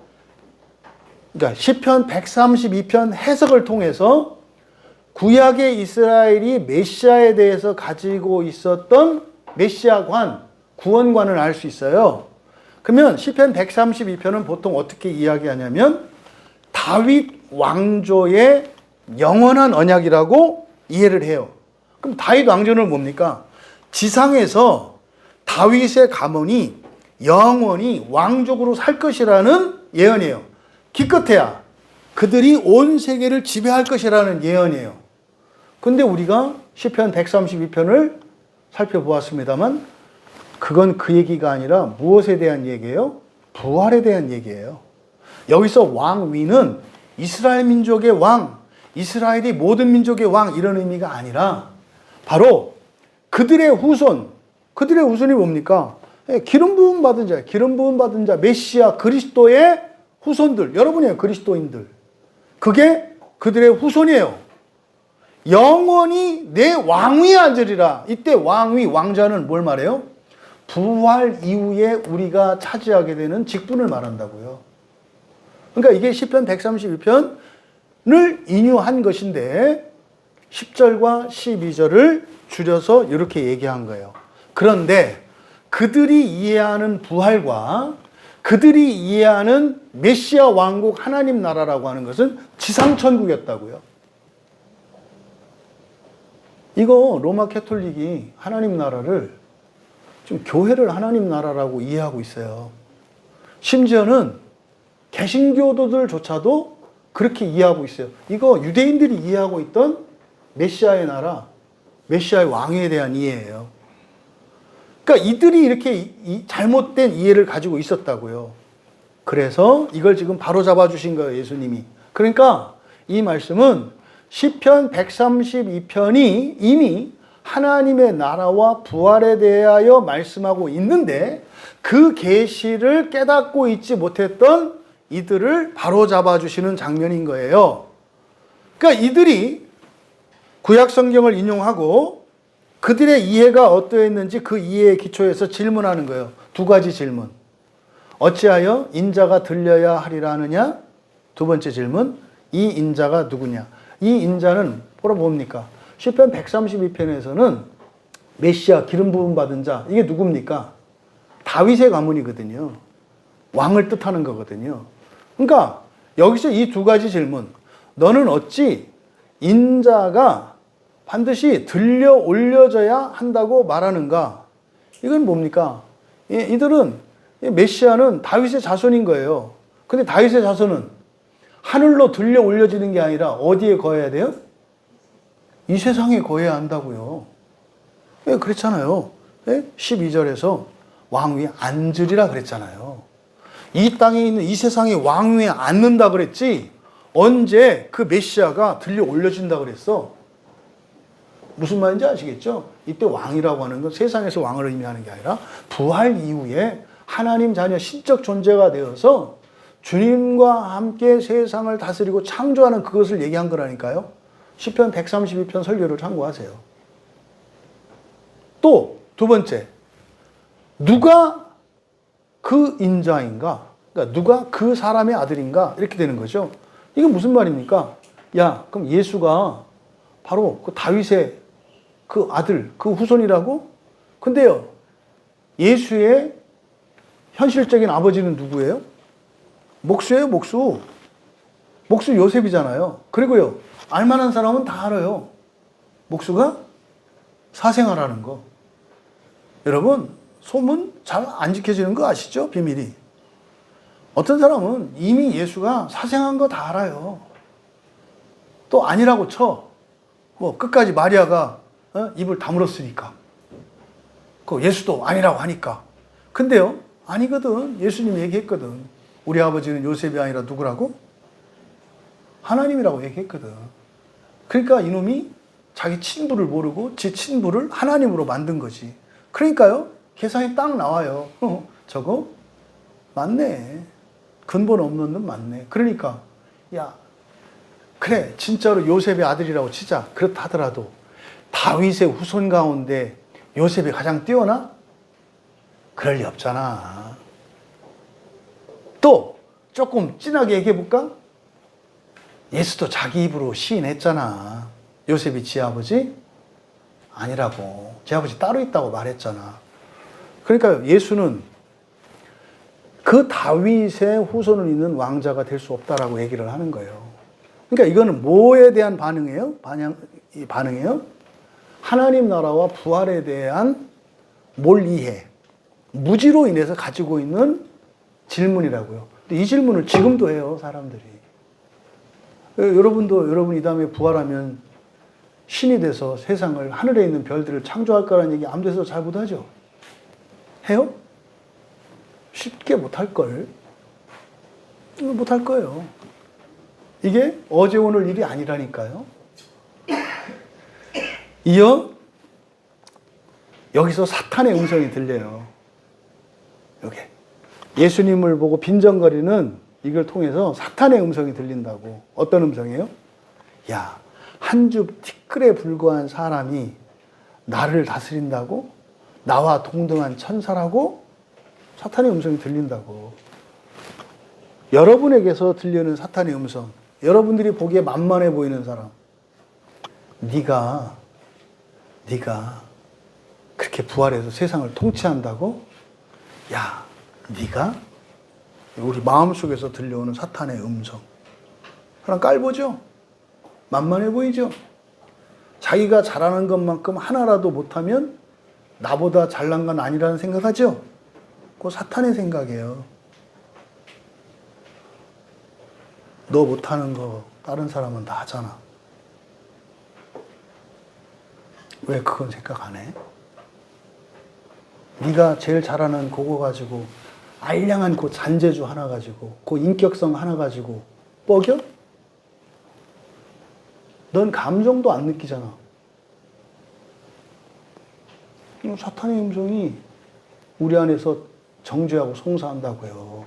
그러니까 시편 132편 해석을 통해서 구약의 이스라엘이 메시아에 대해서 가지고 있었던 메시아관, 구원관을 알 수 있어요. 그러면 시편 132편은 보통 어떻게 이야기하냐면 다윗 왕조의 영원한 언약이라고 이해를 해요. 그럼 다윗 왕조는 뭡니까? 지상에서 다윗의 가문이 영원히 왕족으로 살 것이라는 예언이에요. 기껏해야 그들이 온 세계를 지배할 것이라는 예언이에요. 근데 우리가 시편 132편을 살펴보았습니다만 그건 그 얘기가 아니라 무엇에 대한 얘기예요? 부활에 대한 얘기예요. 여기서 왕위는 이스라엘 민족의 왕, 이스라엘이 모든 민족의 왕 이런 의미가 아니라 바로 그들의 후손, 그들의 후손이 뭡니까? 기름 부음 받은 자, 기름 부음 받은 자, 메시아 그리스도의 후손들, 여러분이에요, 그리스도인들. 그게 그들의 후손이에요. 영원히 내 왕위에 앉으리라. 이때 왕위, 왕자는 뭘 말해요? 부활 이후에 우리가 차지하게 되는 직분을 말한다고요. 그러니까 이게 시편 132편을 인유한 것인데 10절과 12절을 줄여서 이렇게 얘기한 거예요. 그런데 그들이 이해하는 부활과 그들이 이해하는 메시아 왕국 하나님 나라라고 하는 것은 지상천국이었다고요. 이거 로마 캐톨릭이 하나님 나라를 좀 교회를 하나님 나라라고 이해하고 있어요. 심지어는 개신교도들조차도 그렇게 이해하고 있어요. 이거 유대인들이 이해하고 있던 메시아의 나라, 메시아의 왕에 대한 이해예요. 그러니까 이들이 이렇게 잘못된 이해를 가지고 있었다고요. 그래서 이걸 지금 바로 잡아주신 거예요, 예수님이. 그러니까 이 말씀은 시편 132편이 이미 하나님의 나라와 부활에 대하여 말씀하고 있는데 그 계시를 깨닫고 있지 못했던 이들을 바로 잡아주시는 장면인 거예요. 그러니까 이들이 구약 성경을 인용하고 그들의 이해가 어떠했는지 그 이해의 기초에서 질문하는 거예요. 두 가지 질문. 어찌하여 인자가 들려야 하리라 하느냐? 두 번째 질문. 이 인자가 누구냐? 이 인자는 뭐라 봅니까? 시편 132편에서는 메시아 기름 부음 받은 자, 이게 누굽니까? 다윗의 가문이거든요. 왕을 뜻하는 거거든요. 그러니까 여기서 이 두 가지 질문. 너는 어찌 인자가 반드시 들려 올려져야 한다고 말하는가? 이건 뭡니까? 이들은 메시아는 다윗의 자손인 거예요. 근데 다윗의 자손은 하늘로 들려 올려지는 게 아니라 어디에 거해야 돼요? 이 세상에 거해야 한다고요. 그랬잖아요. 12절에서 왕위에 앉으리라 그랬잖아요. 이 땅에 있는 이 세상의 왕위에 앉는다 그랬지 언제 그 메시아가 들려 올려진다 그랬어? 무슨 말인지 아시겠죠? 이때 왕이라고 하는 건 세상에서 왕을 의미하는 게 아니라 부활 이후에 하나님 자녀 신적 존재가 되어서 주님과 함께 세상을 다스리고 창조하는 그것을 얘기한 거라니까요. 시편 132편 설교를 참고하세요. 또 두 번째, 누가 그 인자인가? 그러니까 누가 그 사람의 아들인가? 이렇게 되는 거죠. 이건 무슨 말입니까? 야, 그럼 예수가 바로 그 다윗의 그 아들, 그 후손이라고? 근데요, 예수의 현실적인 아버지는 누구예요? 목수예요, 목수. 목수 요셉이잖아요. 그리고요, 알만한 사람은 다 알아요. 목수가 사생아라는 거. 여러분, 소문 잘 안 지켜지는 거 아시죠? 비밀이. 어떤 사람은 이미 예수가 사생한 거 다 알아요. 또 아니라고 쳐. 뭐 끝까지 마리아가 입을 다물었으니까. 그 예수도 아니라고 하니까. 근데요, 아니거든. 예수님이 얘기했거든. 우리 아버지는 요셉이 아니라 누구라고? 하나님이라고 얘기했거든. 그러니까 이놈이 자기 친부를 모르고 지 친부를 하나님으로 만든 거지. 그러니까요, 계산이 딱 나와요. 저거 맞네. 근본 없는 놈 맞네. 그러니까 야, 그래 진짜로 요셉의 아들이라고 치자. 그렇다 하더라도 다윗의 후손 가운데 요셉이 가장 뛰어나? 그럴 리 없잖아. 또 조금 진하게 얘기해 볼까? 예수도 자기 입으로 시인했잖아. 요셉이 지 아버지 아니라고. 지 아버지 따로 있다고 말했잖아. 그러니까 예수는 그 다윗의 후손을 잇는 왕자가 될 수 없다라고 얘기를 하는 거예요. 그러니까 이거는 뭐에 대한 반응이에요? 이 반응이에요? 하나님 나라와 부활에 대한 몰이해, 무지로 인해서 가지고 있는 질문이라고요. 근데 이 질문을 지금도 해요, 사람들이. 여러분 이 다음에 부활하면 신이 돼서 세상을, 하늘에 있는 별들을 창조할 거라는 얘기 아무 데서 잘 못하죠? 해요? 쉽게 못할걸. 못할 거예요. 이게 어제 오늘 일이 아니라니까요. 이어 여기서 사탄의 음성이 들려요. 여기 예수님을 보고 빈정거리는 이걸 통해서 사탄의 음성이 들린다고. 어떤 음성이에요? 야, 한 줍 티끌에 불과한 사람이 나를 다스린다고? 나와 동등한 천사라고? 사탄의 음성이 들린다고. 여러분에게서 들리는 사탄의 음성, 여러분들이 보기에 만만해 보이는 사람, 네가 그렇게 부활해서 세상을 통치한다고? 야, 네가? 우리 마음속에서 들려오는 사탄의 음성. 그냥 깔보죠? 만만해 보이죠? 자기가 잘하는 것만큼 하나라도 못하면 나보다 잘난 건 아니라는 생각하죠? 그거 사탄의 생각이에요. 너 못하는 거 다른 사람은 다 하잖아. 왜 그건 생각 안 해? 네가 제일 잘하는 그거 가지고 알량한 그 잔재주 하나 가지고 그 인격성 하나 가지고 뻐겨? 넌 감정도 안 느끼잖아. 사탄의 음성이 우리 안에서 정죄하고 송사한다고요.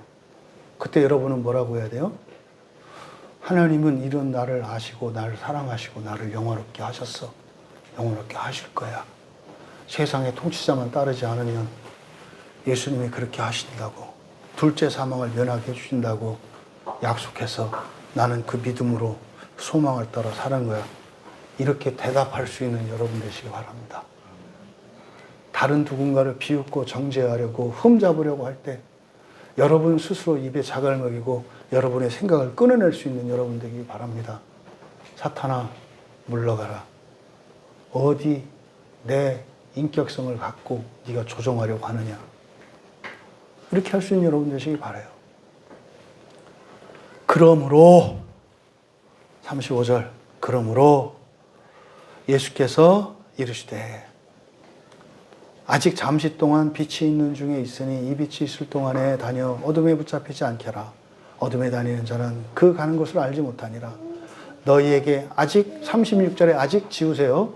그때 여러분은 뭐라고 해야 돼요? 하나님은 이런 나를 아시고 나를 사랑하시고 나를 영화롭게 하셨어. 영화롭게 하실 거야. 세상의 통치자만 따르지 않으면 예수님이 그렇게 하신다고, 둘째 사망을 면하게 해주신다고 약속해서 나는 그 믿음으로 소망을 따라 사는 거야. 이렇게 대답할 수 있는 여러분 되시기 바랍니다. 다른 누군가를 비웃고 정죄하려고 흠잡으려고 할 때 여러분 스스로 입에 자갈 먹이고 여러분의 생각을 끊어낼 수 있는 여러분 되기 바랍니다. 사탄아, 물러가라. 어디 내 인격성을 갖고 네가 조종하려고 하느냐. 이렇게 할 수 있는 여러분 되시기 바라요. 그러므로 35절, 그러므로 예수께서 이르시되 아직 잠시 동안 빛이 있는 중에 있으니 이 빛이 있을 동안에 다녀 어둠에 붙잡히지 않게라. 어둠에 다니는 자는 그 가는 곳을 알지 못하니라. 너희에게 아직, 36절에 아직 지우세요.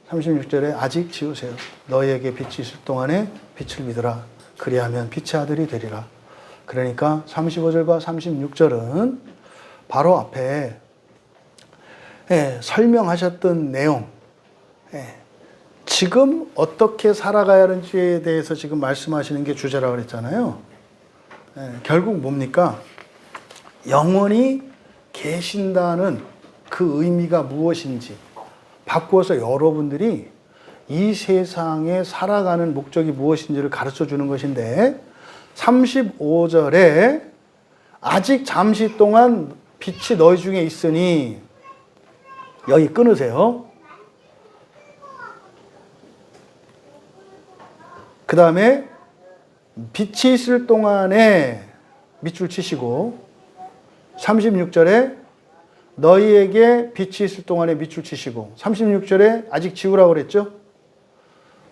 36절에 아직 지우세요. 너희에게 빛이 있을 동안에 빛을 믿으라. 그리하면 빛의 아들이 되리라. 그러니까 35절과 36절은 바로 앞에 설명하셨던 내용, 지금 어떻게 살아가야 하는지에 대해서 지금 말씀하시는 게 주제라고 그랬잖아요. 결국 뭡니까? 영원히 계신다는 그 의미가 무엇인지 바꾸어서 여러분들이 이 세상에 살아가는 목적이 무엇인지를 가르쳐 주는 것인데, 35절에 아직 잠시 동안 빛이 너희 중에 있으니, 여기 끊으세요. 그 다음에 빛이 있을 동안에 밑줄 치시고, 36절에 너희에게 빛이 있을 동안에 밑줄 치시고, 36절에 아직 지우라고 그랬죠?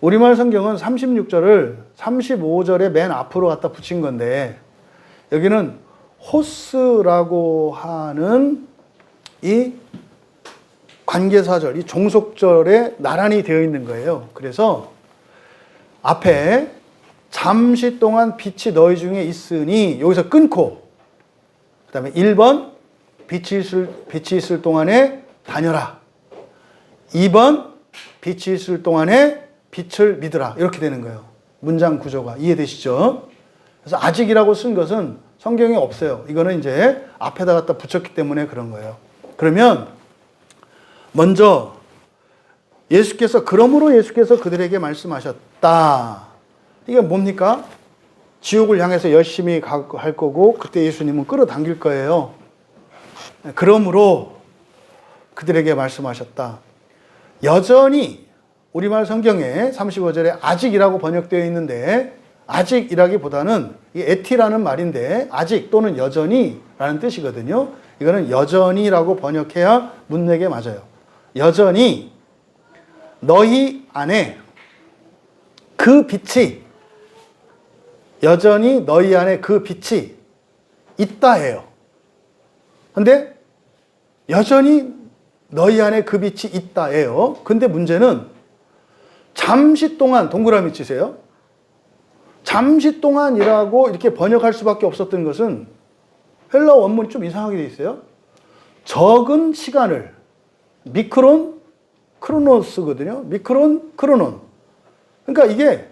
우리말 성경은 36절을 35절에 맨 앞으로 갖다 붙인 건데, 여기는 호스라고 하는 이 관계사절, 이 종속절에 나란히 되어 있는 거예요. 그래서 앞에 잠시 동안 빛이 너희 중에 있으니 여기서 끊고, 그 다음에 1번 빛이 있을 동안에 다녀라. 2번 빛이 있을 동안에 빛을 믿으라. 이렇게 되는 거예요. 문장 구조가 이해되시죠? 그래서 아직이라고 쓴 것은 성경에 없어요. 이거는 이제 앞에다 갖다 붙였기 때문에 그런 거예요. 그러면 먼저 그러므로 예수께서 그들에게 말씀하셨다. 이게 뭡니까? 지옥을 향해서 열심히 할 거고 그때 예수님은 끌어당길 거예요. 그러므로 그들에게 말씀하셨다. 여전히 우리말 성경에 35절에 아직이라고 번역되어 있는데 아직이라기보다는 에티라는 말인데 아직 또는 여전히라는 뜻이거든요. 이거는 여전히라고 번역해야 문맥에 맞아요. 여전히 너희 안에 그 빛이 여전히 너희 안에 그 빛이 있다 해요. 근데 여전히 너희 안에 그 빛이 있다 해요. 근데 문제는 잠시 동안 동그라미 치세요. 잠시 동안이라고 이렇게 번역할 수밖에 없었던 것은 헬라어 원문이 좀 이상하게 돼 있어요. 적은 시간을 미크론 크로노스거든요. 미크론 크로논. 그러니까 이게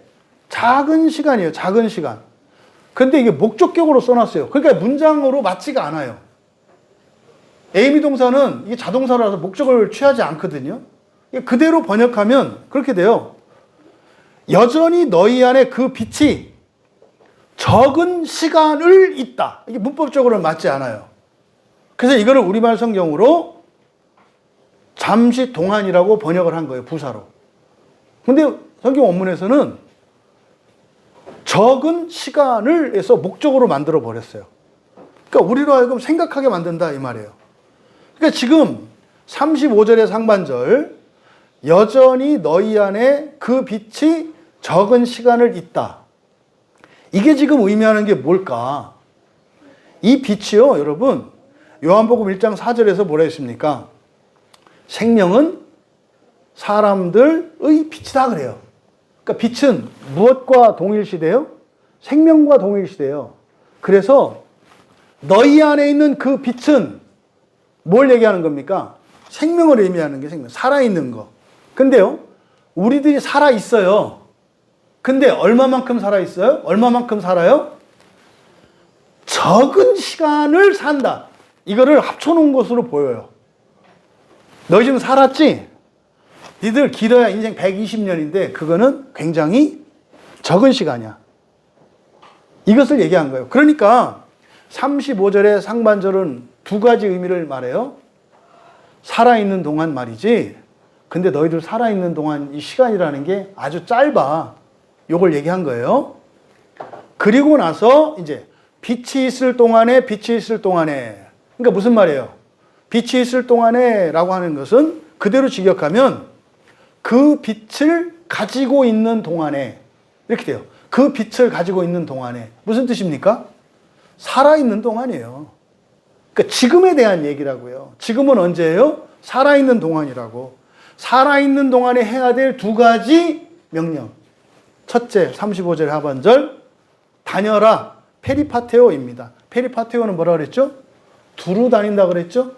작은 시간이에요. 작은 시간. 근데 이게 목적격으로 써놨어요. 그러니까 문장으로 맞지가 않아요. 에이미 동사는 이게 자동사라서 목적을 취하지 않거든요. 그대로 번역하면 그렇게 돼요. 여전히 너희 안에 그 빛이 적은 시간을 있다. 이게 문법적으로는 맞지 않아요. 그래서 이거를 우리말 성경으로 잠시 동안이라고 번역을 한 거예요. 부사로. 근데 성경 원문에서는 적은 시간을 해서 목적으로 만들어 버렸어요. 그러니까 우리로 하여금 생각하게 만든다 이 말이에요. 그러니까 지금 35절의 상반절 여전히 너희 안에 그 빛이 적은 시간을 있다. 이게 지금 의미하는 게 뭘까? 이 빛이요, 여러분. 요한복음 1장 4절에서 뭐라 했습니까? 생명은 사람들의 빛이다 그래요. 그러니까 빛은 무엇과 동일시돼요? 생명과 동일시돼요. 그래서 너희 안에 있는 그 빛은 뭘 얘기하는 겁니까? 생명을 의미하는 게 생명, 살아있는 거. 근데요, 우리들이 살아있어요. 근데 얼마만큼 살아있어요? 얼마만큼 살아요? 적은 시간을 산다. 이거를 합쳐놓은 것으로 보여요. 너희 지금 살았지? 니들 길어야 인생 120년인데 그거는 굉장히 적은 시간이야. 이것을 얘기한 거예요. 그러니까 35절의 상반절은 두 가지 의미를 말해요. 살아있는 동안 말이지. 근데 너희들 살아있는 동안 이 시간이라는 게 아주 짧아. 요걸 얘기한 거예요. 그리고 나서 이제 빛이 있을 동안에 빛이 있을 동안에. 그러니까 무슨 말이에요? 빛이 있을 동안에 라고 하는 것은 그대로 직역하면 그 빛을 가지고 있는 동안에 이렇게 돼요. 그 빛을 가지고 있는 동안에. 무슨 뜻입니까? 살아있는 동안이에요. 그러니까 지금에 대한 얘기라고요. 지금은 언제예요? 살아있는 동안이라고. 살아있는 동안에 해야 될 두 가지 명령. 첫째, 35절 하반절, 다녀라, 페리파테오입니다. 페리파테오는 뭐라 그랬죠? 두루 다닌다 그랬죠?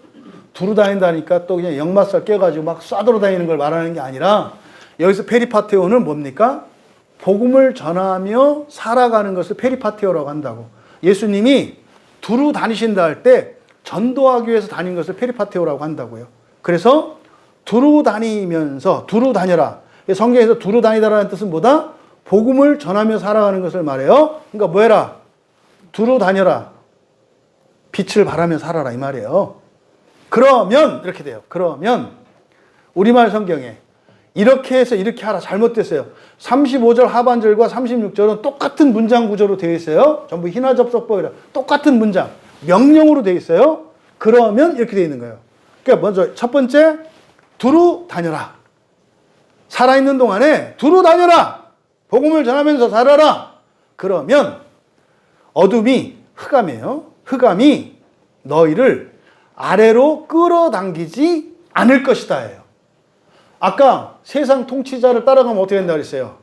두루 다닌다니까 또 그냥 역마살 껴가지고 막 쏴돌아 다니는 걸 말하는 게 아니라 여기서 페리파테오는 뭡니까? 복음을 전하며 살아가는 것을 페리파테오라고 한다고. 예수님이 두루 다니신다 할 때 전도하기 위해서 다닌 것을 페리파테오라고 한다고요. 그래서 두루 다니면서 두루 다녀라. 성경에서 두루 다니다라는 뜻은 뭐다? 복음을 전하며 살아가는 것을 말해요. 그러니까 뭐해라? 두루 다녀라. 빛을 발하며 살아라 이 말이에요. 그러면 이렇게 돼요. 그러면 우리말 성경에 이렇게 해서 이렇게 하라 잘못됐어요. 35절 하반절과 36절은 똑같은 문장 구조로 되어 있어요. 전부 hin화 접속법이라 똑같은 문장. 명령으로 되어 있어요. 그러면 이렇게 되어 있는 거예요. 그러니까 먼저 첫 번째 두루 다녀라. 살아있는 동안에 두루 다녀라. 복음을 전하면서 살아라. 그러면 어둠이 흑암이에요. 흑암이 너희를 아래로 끌어당기지 않을 것이다 해요. 아까 세상 통치자를 따라가면 어떻게 된다 그랬어요?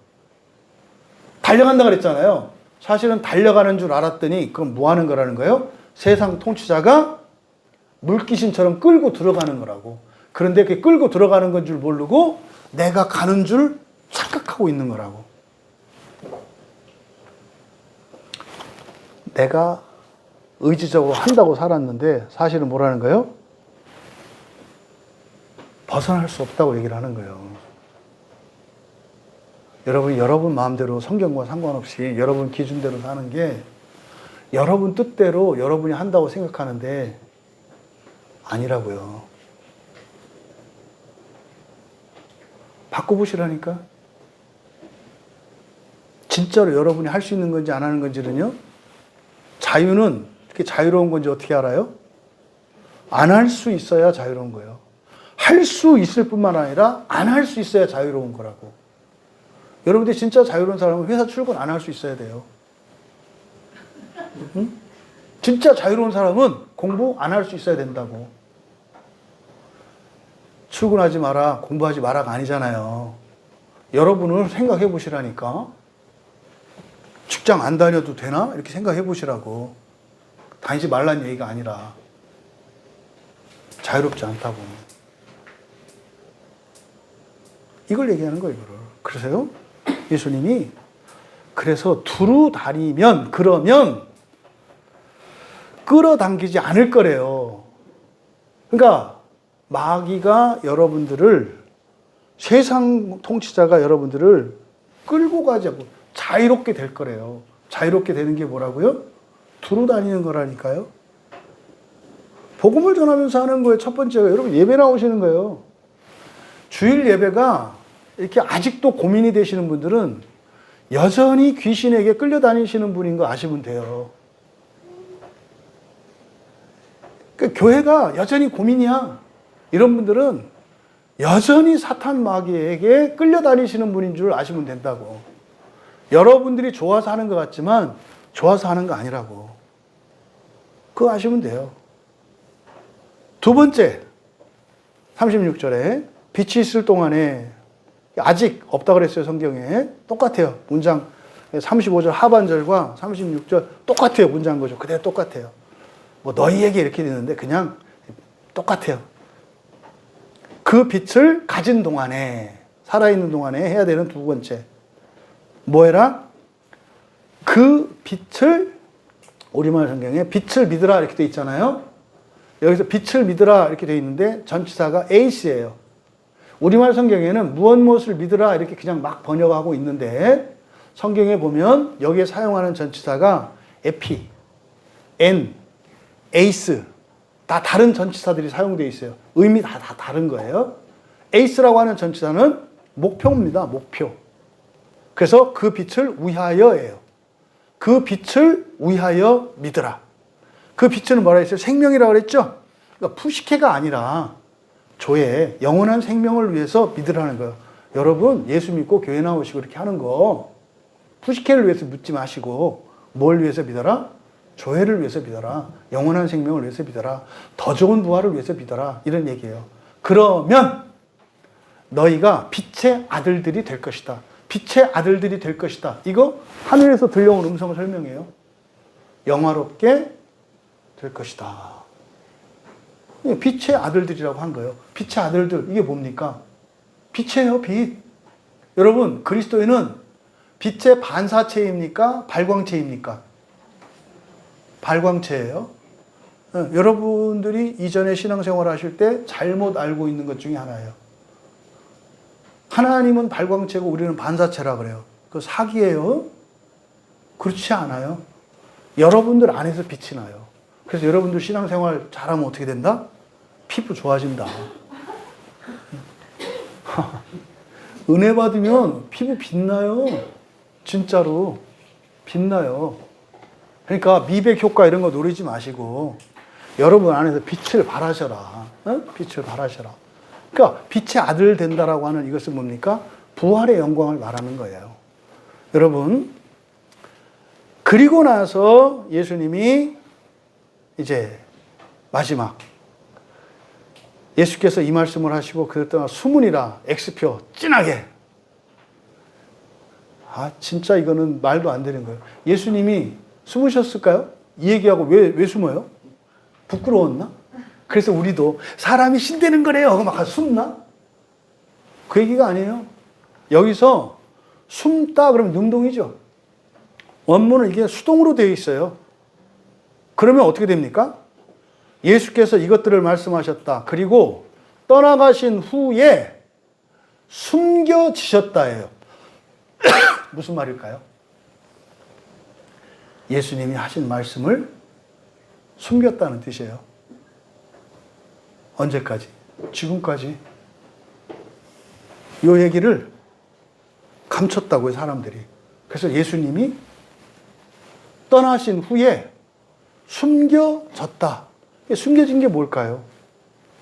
달려간다 그랬잖아요. 사실은 달려가는 줄 알았더니 그건 뭐 하는 거라는 거예요? 세상 통치자가 물귀신처럼 끌고 들어가는 거라고. 그런데 그게 끌고 들어가는 건 줄 모르고 내가 가는 줄 착각하고 있는 거라고. 내가 의지적으로 한다고 살았는데 사실은 뭐라는 거예요? 벗어날 수 없다고 얘기를 하는 거예요. 여러분 마음대로 성경과 상관없이 여러분 기준대로 사는 게 여러분 뜻대로 여러분이 한다고 생각하는데 아니라고요. 바꿔보시라니까. 진짜로 여러분이 할 수 있는 건지 안 하는 건지는요. 자유는 이렇게 자유로운 건지 어떻게 알아요? 안 할 수 있어야 자유로운 거예요. 할 수 있을 뿐만 아니라 안 할 수 있어야 자유로운 거라고. 여러분들이 진짜 자유로운 사람은 회사 출근 안 할 수 있어야 돼요. 응? 진짜 자유로운 사람은 공부 안 할 수 있어야 된다고. 출근하지 마라, 공부하지 마라가 아니잖아요. 여러분을 생각해 보시라니까. 직장 안 다녀도 되나? 이렇게 생각해 보시라고. 다니지 말라는 얘기가 아니라. 자유롭지 않다고. 이걸 얘기하는 거예요, 이거를. 그래서요, 예수님이 그래서 두루 다니면, 그러면 끌어당기지 않을 거래요. 그러니까 마귀가 여러분들을, 세상 통치자가 여러분들을 끌고 가지 않고 자유롭게 될 거래요. 자유롭게 되는 게 뭐라고요? 두루 다니는 거라니까요. 복음을 전하면서 하는 거예요. 첫 번째가 여러분 예배 나오시는 거예요. 주일 예배가 이렇게 아직도 고민이 되시는 분들은 여전히 귀신에게 끌려다니시는 분인 거 아시면 돼요. 그러니까 교회가 여전히 고민이야. 이런 분들은 여전히 사탄 마귀에게 끌려다니시는 분인 줄 아시면 된다고. 여러분들이 좋아서 하는 것 같지만 좋아서 하는 거 아니라고. 그거 아시면 돼요. 두 번째, 36절에 빛이 있을 동안에 아직 없다 그랬어요, 성경에. 똑같아요. 문장 35절 하반절과 36절 똑같아요. 문장 거죠. 그대로 똑같아요. 뭐 너희에게 이렇게 되는데 그냥 똑같아요. 그 빛을 가진 동안에, 살아있는 동안에 해야 되는 두 번째. 뭐해라? 그 빛을, 우리말 성경에 빛을 믿으라 이렇게 돼 있잖아요. 여기서 빛을 믿으라 이렇게 돼 있는데 전치사가 에이스예요. 우리말 성경에는 무엇을 믿으라 이렇게 그냥 막 번역하고 있는데 성경에 보면 여기에 사용하는 전치사가 에피, 엔, 에이스 다 다른 전치사들이 사용되어 있어요. 의미 다 다른 거예요. 에이스라고 하는 전치사는 목표입니다. 목표. 그래서 그 빛을 위하여예요. 그 빛을 위하여 믿으라. 그 빛은 뭐라 했어요? 생명이라고 그랬죠? 그러니까 푸시케가 아니라 조에 영원한 생명을 위해서 믿으라는 거예요. 여러분 예수 믿고 교회 나오시고 이렇게 하는 거 푸시케를 위해서 믿지 마시고 뭘 위해서 믿어라? 조회를 위해서 믿어라. 영원한 생명을 위해서 믿어라. 더 좋은 부활을 위해서 믿어라. 이런 얘기예요. 그러면 너희가 빛의 아들들이 될 것이다. 빛의 아들들이 될 것이다. 이거 하늘에서 들려온 음성 설명이에요. 영화롭게 될 것이다. 빛의 아들들이라고 한 거예요. 빛의 아들들, 이게 뭡니까? 빛이에요, 빛. 여러분, 그리스도인은 빛의 반사체입니까? 발광체입니까? 발광체예요. 여러분들이 이전에 신앙생활 하실 때 잘못 알고 있는 것 중에 하나예요. 하나님은 발광체고 우리는 반사체라 그래요. 그 사기예요. 그렇지 않아요. 여러분들 안에서 빛이 나요. 그래서 여러분들 신앙생활 잘하면 어떻게 된다? 피부 좋아진다. 은혜 받으면 피부 빛나요. 진짜로 빛나요. 그러니까 미백 효과 이런 거 노리지 마시고 여러분 안에서 빛을 발하셔라. 빛을 발하셔라. 그러니까 빛의 아들 된다라고 하는 이것은 뭡니까? 부활의 영광을 말하는 거예요. 여러분, 그리고 나서 예수님이 이제 마지막 예수께서 이 말씀을 하시고 그랬더니 수문이라 X표 진하게. 진짜 이거는 말도 안 되는 거예요. 예수님이 숨으셨을까요? 이 얘기하고 왜 숨어요? 부끄러웠나? 그래서 우리도 사람이 신되는 거래요. 막 숨나? 그 얘기가 아니에요. 여기서 숨다 그러면 능동이죠. 원문은 이게 수동으로 되어 있어요. 그러면 어떻게 됩니까? 예수께서 이것들을 말씀하셨다. 그리고 떠나가신 후에 숨겨지셨다예요. 무슨 말일까요? 예수님이 하신 말씀을 숨겼다는 뜻이에요. 언제까지? 지금까지. 이 얘기를 감췄다고요, 사람들이. 그래서 예수님이 떠나신 후에 숨겨졌다. 숨겨진 게 뭘까요?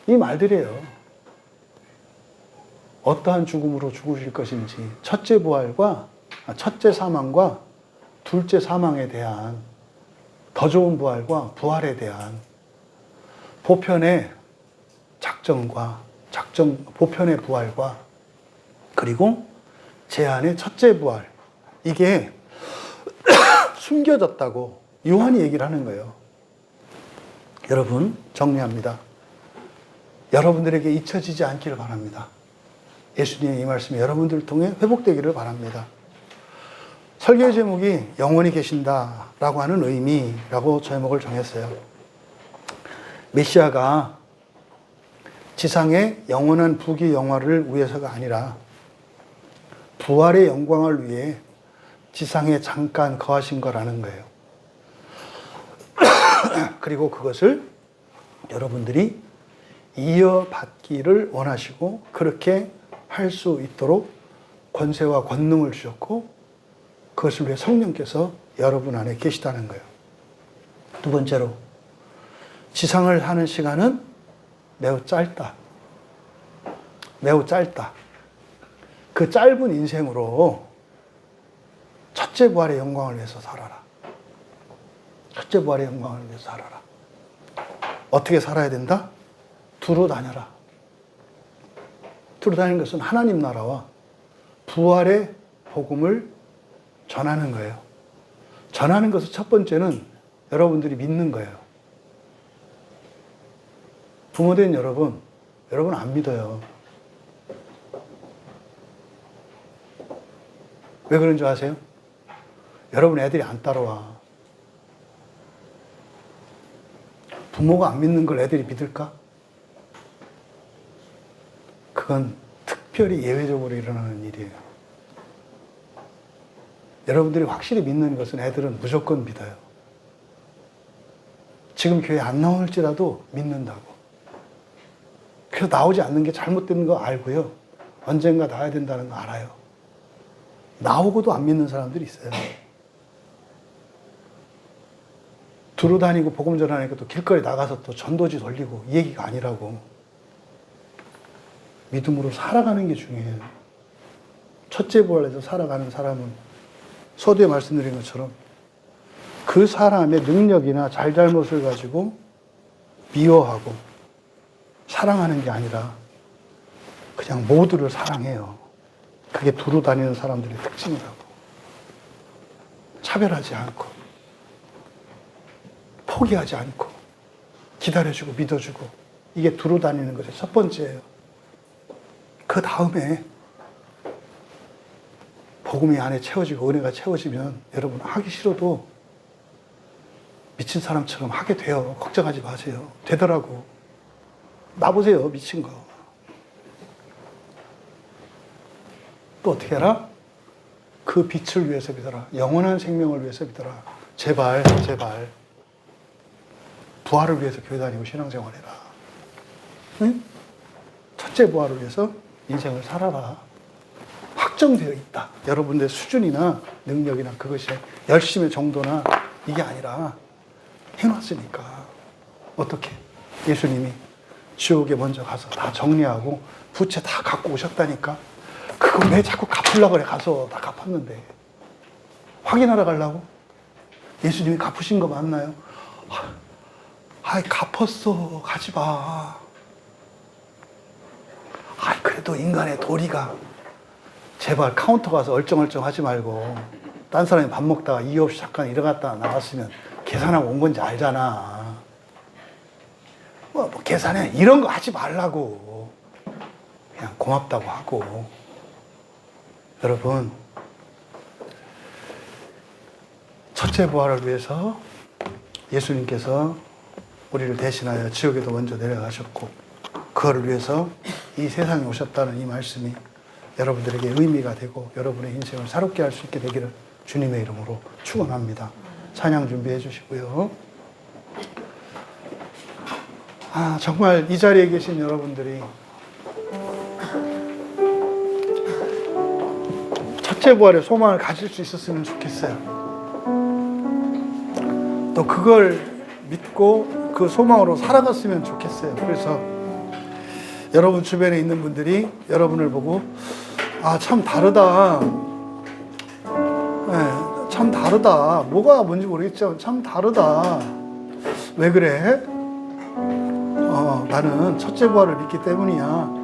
이 말들이에요. 어떠한 죽음으로 죽으실 것인지, 첫째 사망과 둘째 사망에 대한 더 좋은 부활과 부활에 대한 보편의 보편의 부활과 그리고 제한의 첫째 부활, 이게 숨겨졌다고 요한이 얘기를 하는 거예요. 여러분, 정리합니다. 여러분들에게 잊혀지지 않기를 바랍니다. 예수님의 이 말씀이 여러분들을 통해 회복되기를 바랍니다. 설교의 제목이 영원히 계신다라고 하는 의미라고 제목을 정했어요. 메시아가 지상의 영원한 부귀 영화를 위해서가 아니라 부활의 영광을 위해 지상에 잠깐 거하신 거라는 거예요. 그리고 그것을 여러분들이 이어받기를 원하시고 그렇게 할 수 있도록 권세와 권능을 주셨고 그것을 위해 성령께서 여러분 안에 계시다는 거예요. 두 번째로, 지상을 하는 시간은 매우 짧다. 매우 짧다. 그 짧은 인생으로 첫째 부활의 영광을 위해서 살아라. 첫째 부활의 영광을 위해서 살아라. 어떻게 살아야 된다? 두루 다녀라. 두루 다니는 것은 하나님 나라와 부활의 복음을 전하는 거예요. 전하는 것은 첫 번째는 여러분들이 믿는 거예요. 부모된 여러분 안 믿어요. 왜 그런 줄 아세요? 여러분 애들이 안 따라와. 부모가 안 믿는 걸 애들이 믿을까? 그건 특별히 예외적으로 일어나는 일이에요. 여러분들이 확실히 믿는 것은 애들은 무조건 믿어요. 지금 교회 안 나올지라도 믿는다고. 그래서 나오지 않는 게 잘못된 거 알고요. 언젠가 나와야 된다는 거 알아요. 나오고도 안 믿는 사람들이 있어요. 두루 다니고 복음 전하니까 또 길거리 나가서 또 전도지 돌리고 이 얘기가 아니라고. 믿음으로 살아가는 게 중요해요. 첫째 부활에서 살아가는 사람은 서두에 말씀드린 것처럼 그 사람의 능력이나 잘잘못을 가지고 미워하고 사랑하는 게 아니라 그냥 모두를 사랑해요. 그게 두루 다니는 사람들의 특징이라고. 차별하지 않고 포기하지 않고 기다려주고 믿어주고, 이게 두루 다니는 것의 첫 번째예요. 그 다음에 복음이 안에 채워지고 은혜가 채워지면 여러분 하기 싫어도 미친 사람처럼 하게 돼요. 걱정하지 마세요. 되더라고. 나보세요. 미친 거. 또 어떻게 해라? 그 빛을 위해서 믿어라. 영원한 생명을 위해서 믿어라. 제발 부활을 위해서 교회 다니고 신앙생활해라. 응? 첫째 부활을 위해서 인생을 살아라. 확정되어 있다. 여러분들의 수준이나 능력이나 그것이 열심의 정도나 이게 아니라 해놨으니까. 어떻게? 예수님이 지옥에 먼저 가서 다 정리하고 부채 다 갖고 오셨다니까. 그거 왜 자꾸 갚으려고 그래. 가서 다 갚았는데. 확인하러 가려고? 예수님이 갚으신 거 맞나요? 아이 갚았어. 가지 마. 아이 그래도 인간의 도리가. 제발 카운터 가서 얼쩡얼쩡 하지 말고 딴 사람이 밥 먹다가 이유 없이 잠깐 일어났다 나왔으면 계산하고 온 건지 알잖아. 뭐 계산해. 이런 거 하지 말라고. 그냥 고맙다고 하고. 여러분, 첫째 부활을 위해서 예수님께서 우리를 대신하여 지옥에도 먼저 내려가셨고 그거를 위해서 이 세상에 오셨다는 이 말씀이 여러분들에게 의미가 되고 여러분의 인생을 새롭게 할 수 있게 되기를 주님의 이름으로 축원합니다. 찬양 준비해 주시고요. 정말 이 자리에 계신 여러분들이 첫째 부활의 소망을 가질 수 있었으면 좋겠어요. 또 그걸 믿고 그 소망으로 살아갔으면 좋겠어요. 그래서 여러분 주변에 있는 분들이 여러분을 보고 참 다르다. 참 다르다. 뭐가 뭔지 모르겠죠. 참 다르다. 왜 그래? 나는 첫째 부활을 믿기 때문이야.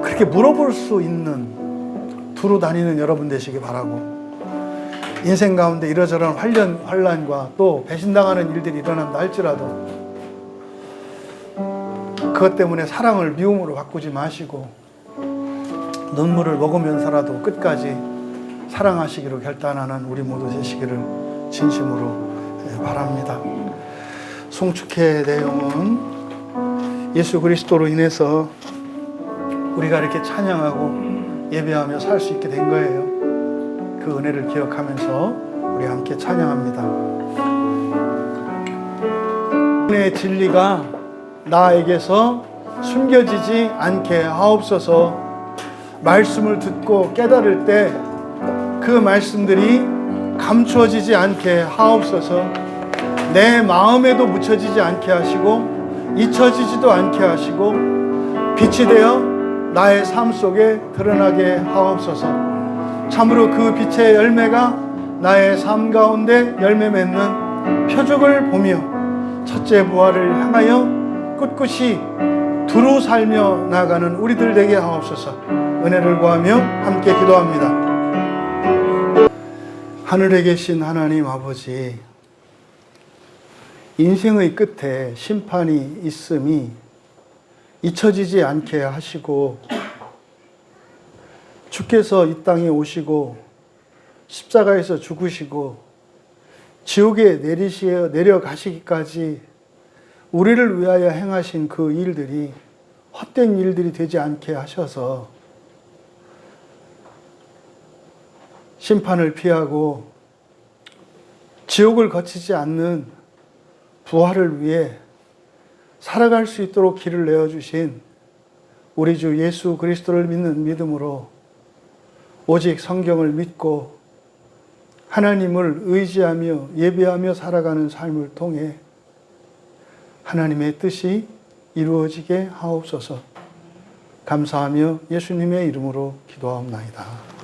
그렇게 물어볼 수 있는 두루 다니는 여러분 되시기 바라고, 인생 가운데 이러저런 환란과 또 배신당하는 일들이 일어난다 할지라도 그것 때문에 사랑을 미움으로 바꾸지 마시고 눈물을 먹으면서라도 끝까지 사랑하시기로 결단하는 우리 모두 되시기를 진심으로 바랍니다. 송축회 내용은 예수 그리스도로 인해서 우리가 이렇게 찬양하고 예배하며 살 수 있게 된 거예요. 그 은혜를 기억하면서 우리 함께 찬양합니다. 은혜의 진리가 나에게서 숨겨지지 않게 하옵소서. 말씀을 듣고 깨달을 때 그 말씀들이 감추어지지 않게 하옵소서. 내 마음에도 묻혀지지 않게 하시고 잊혀지지도 않게 하시고 빛이 되어 나의 삶 속에 드러나게 하옵소서. 참으로 그 빛의 열매가 나의 삶 가운데 열매 맺는 표적을 보며 첫째 부활을 향하여 꿋꿋이 두루 살며 나아가는 우리들 되게 하옵소서. 은혜를 구하며 함께 기도합니다. 하늘에 계신 하나님 아버지, 인생의 끝에 심판이 있음이 잊혀지지 않게 하시고 주께서 이 땅에 오시고 십자가에서 죽으시고 지옥에 내려가시기까지 우리를 위하여 행하신 그 일들이 헛된 일들이 되지 않게 하셔서 심판을 피하고 지옥을 거치지 않는 부활을 위해 살아갈 수 있도록 길을 내어주신 우리 주 예수 그리스도를 믿는 믿음으로 오직 성경을 믿고 하나님을 의지하며 예배하며 살아가는 삶을 통해 하나님의 뜻이 이루어지게 하옵소서. 감사하며 예수님의 이름으로 기도하옵나이다.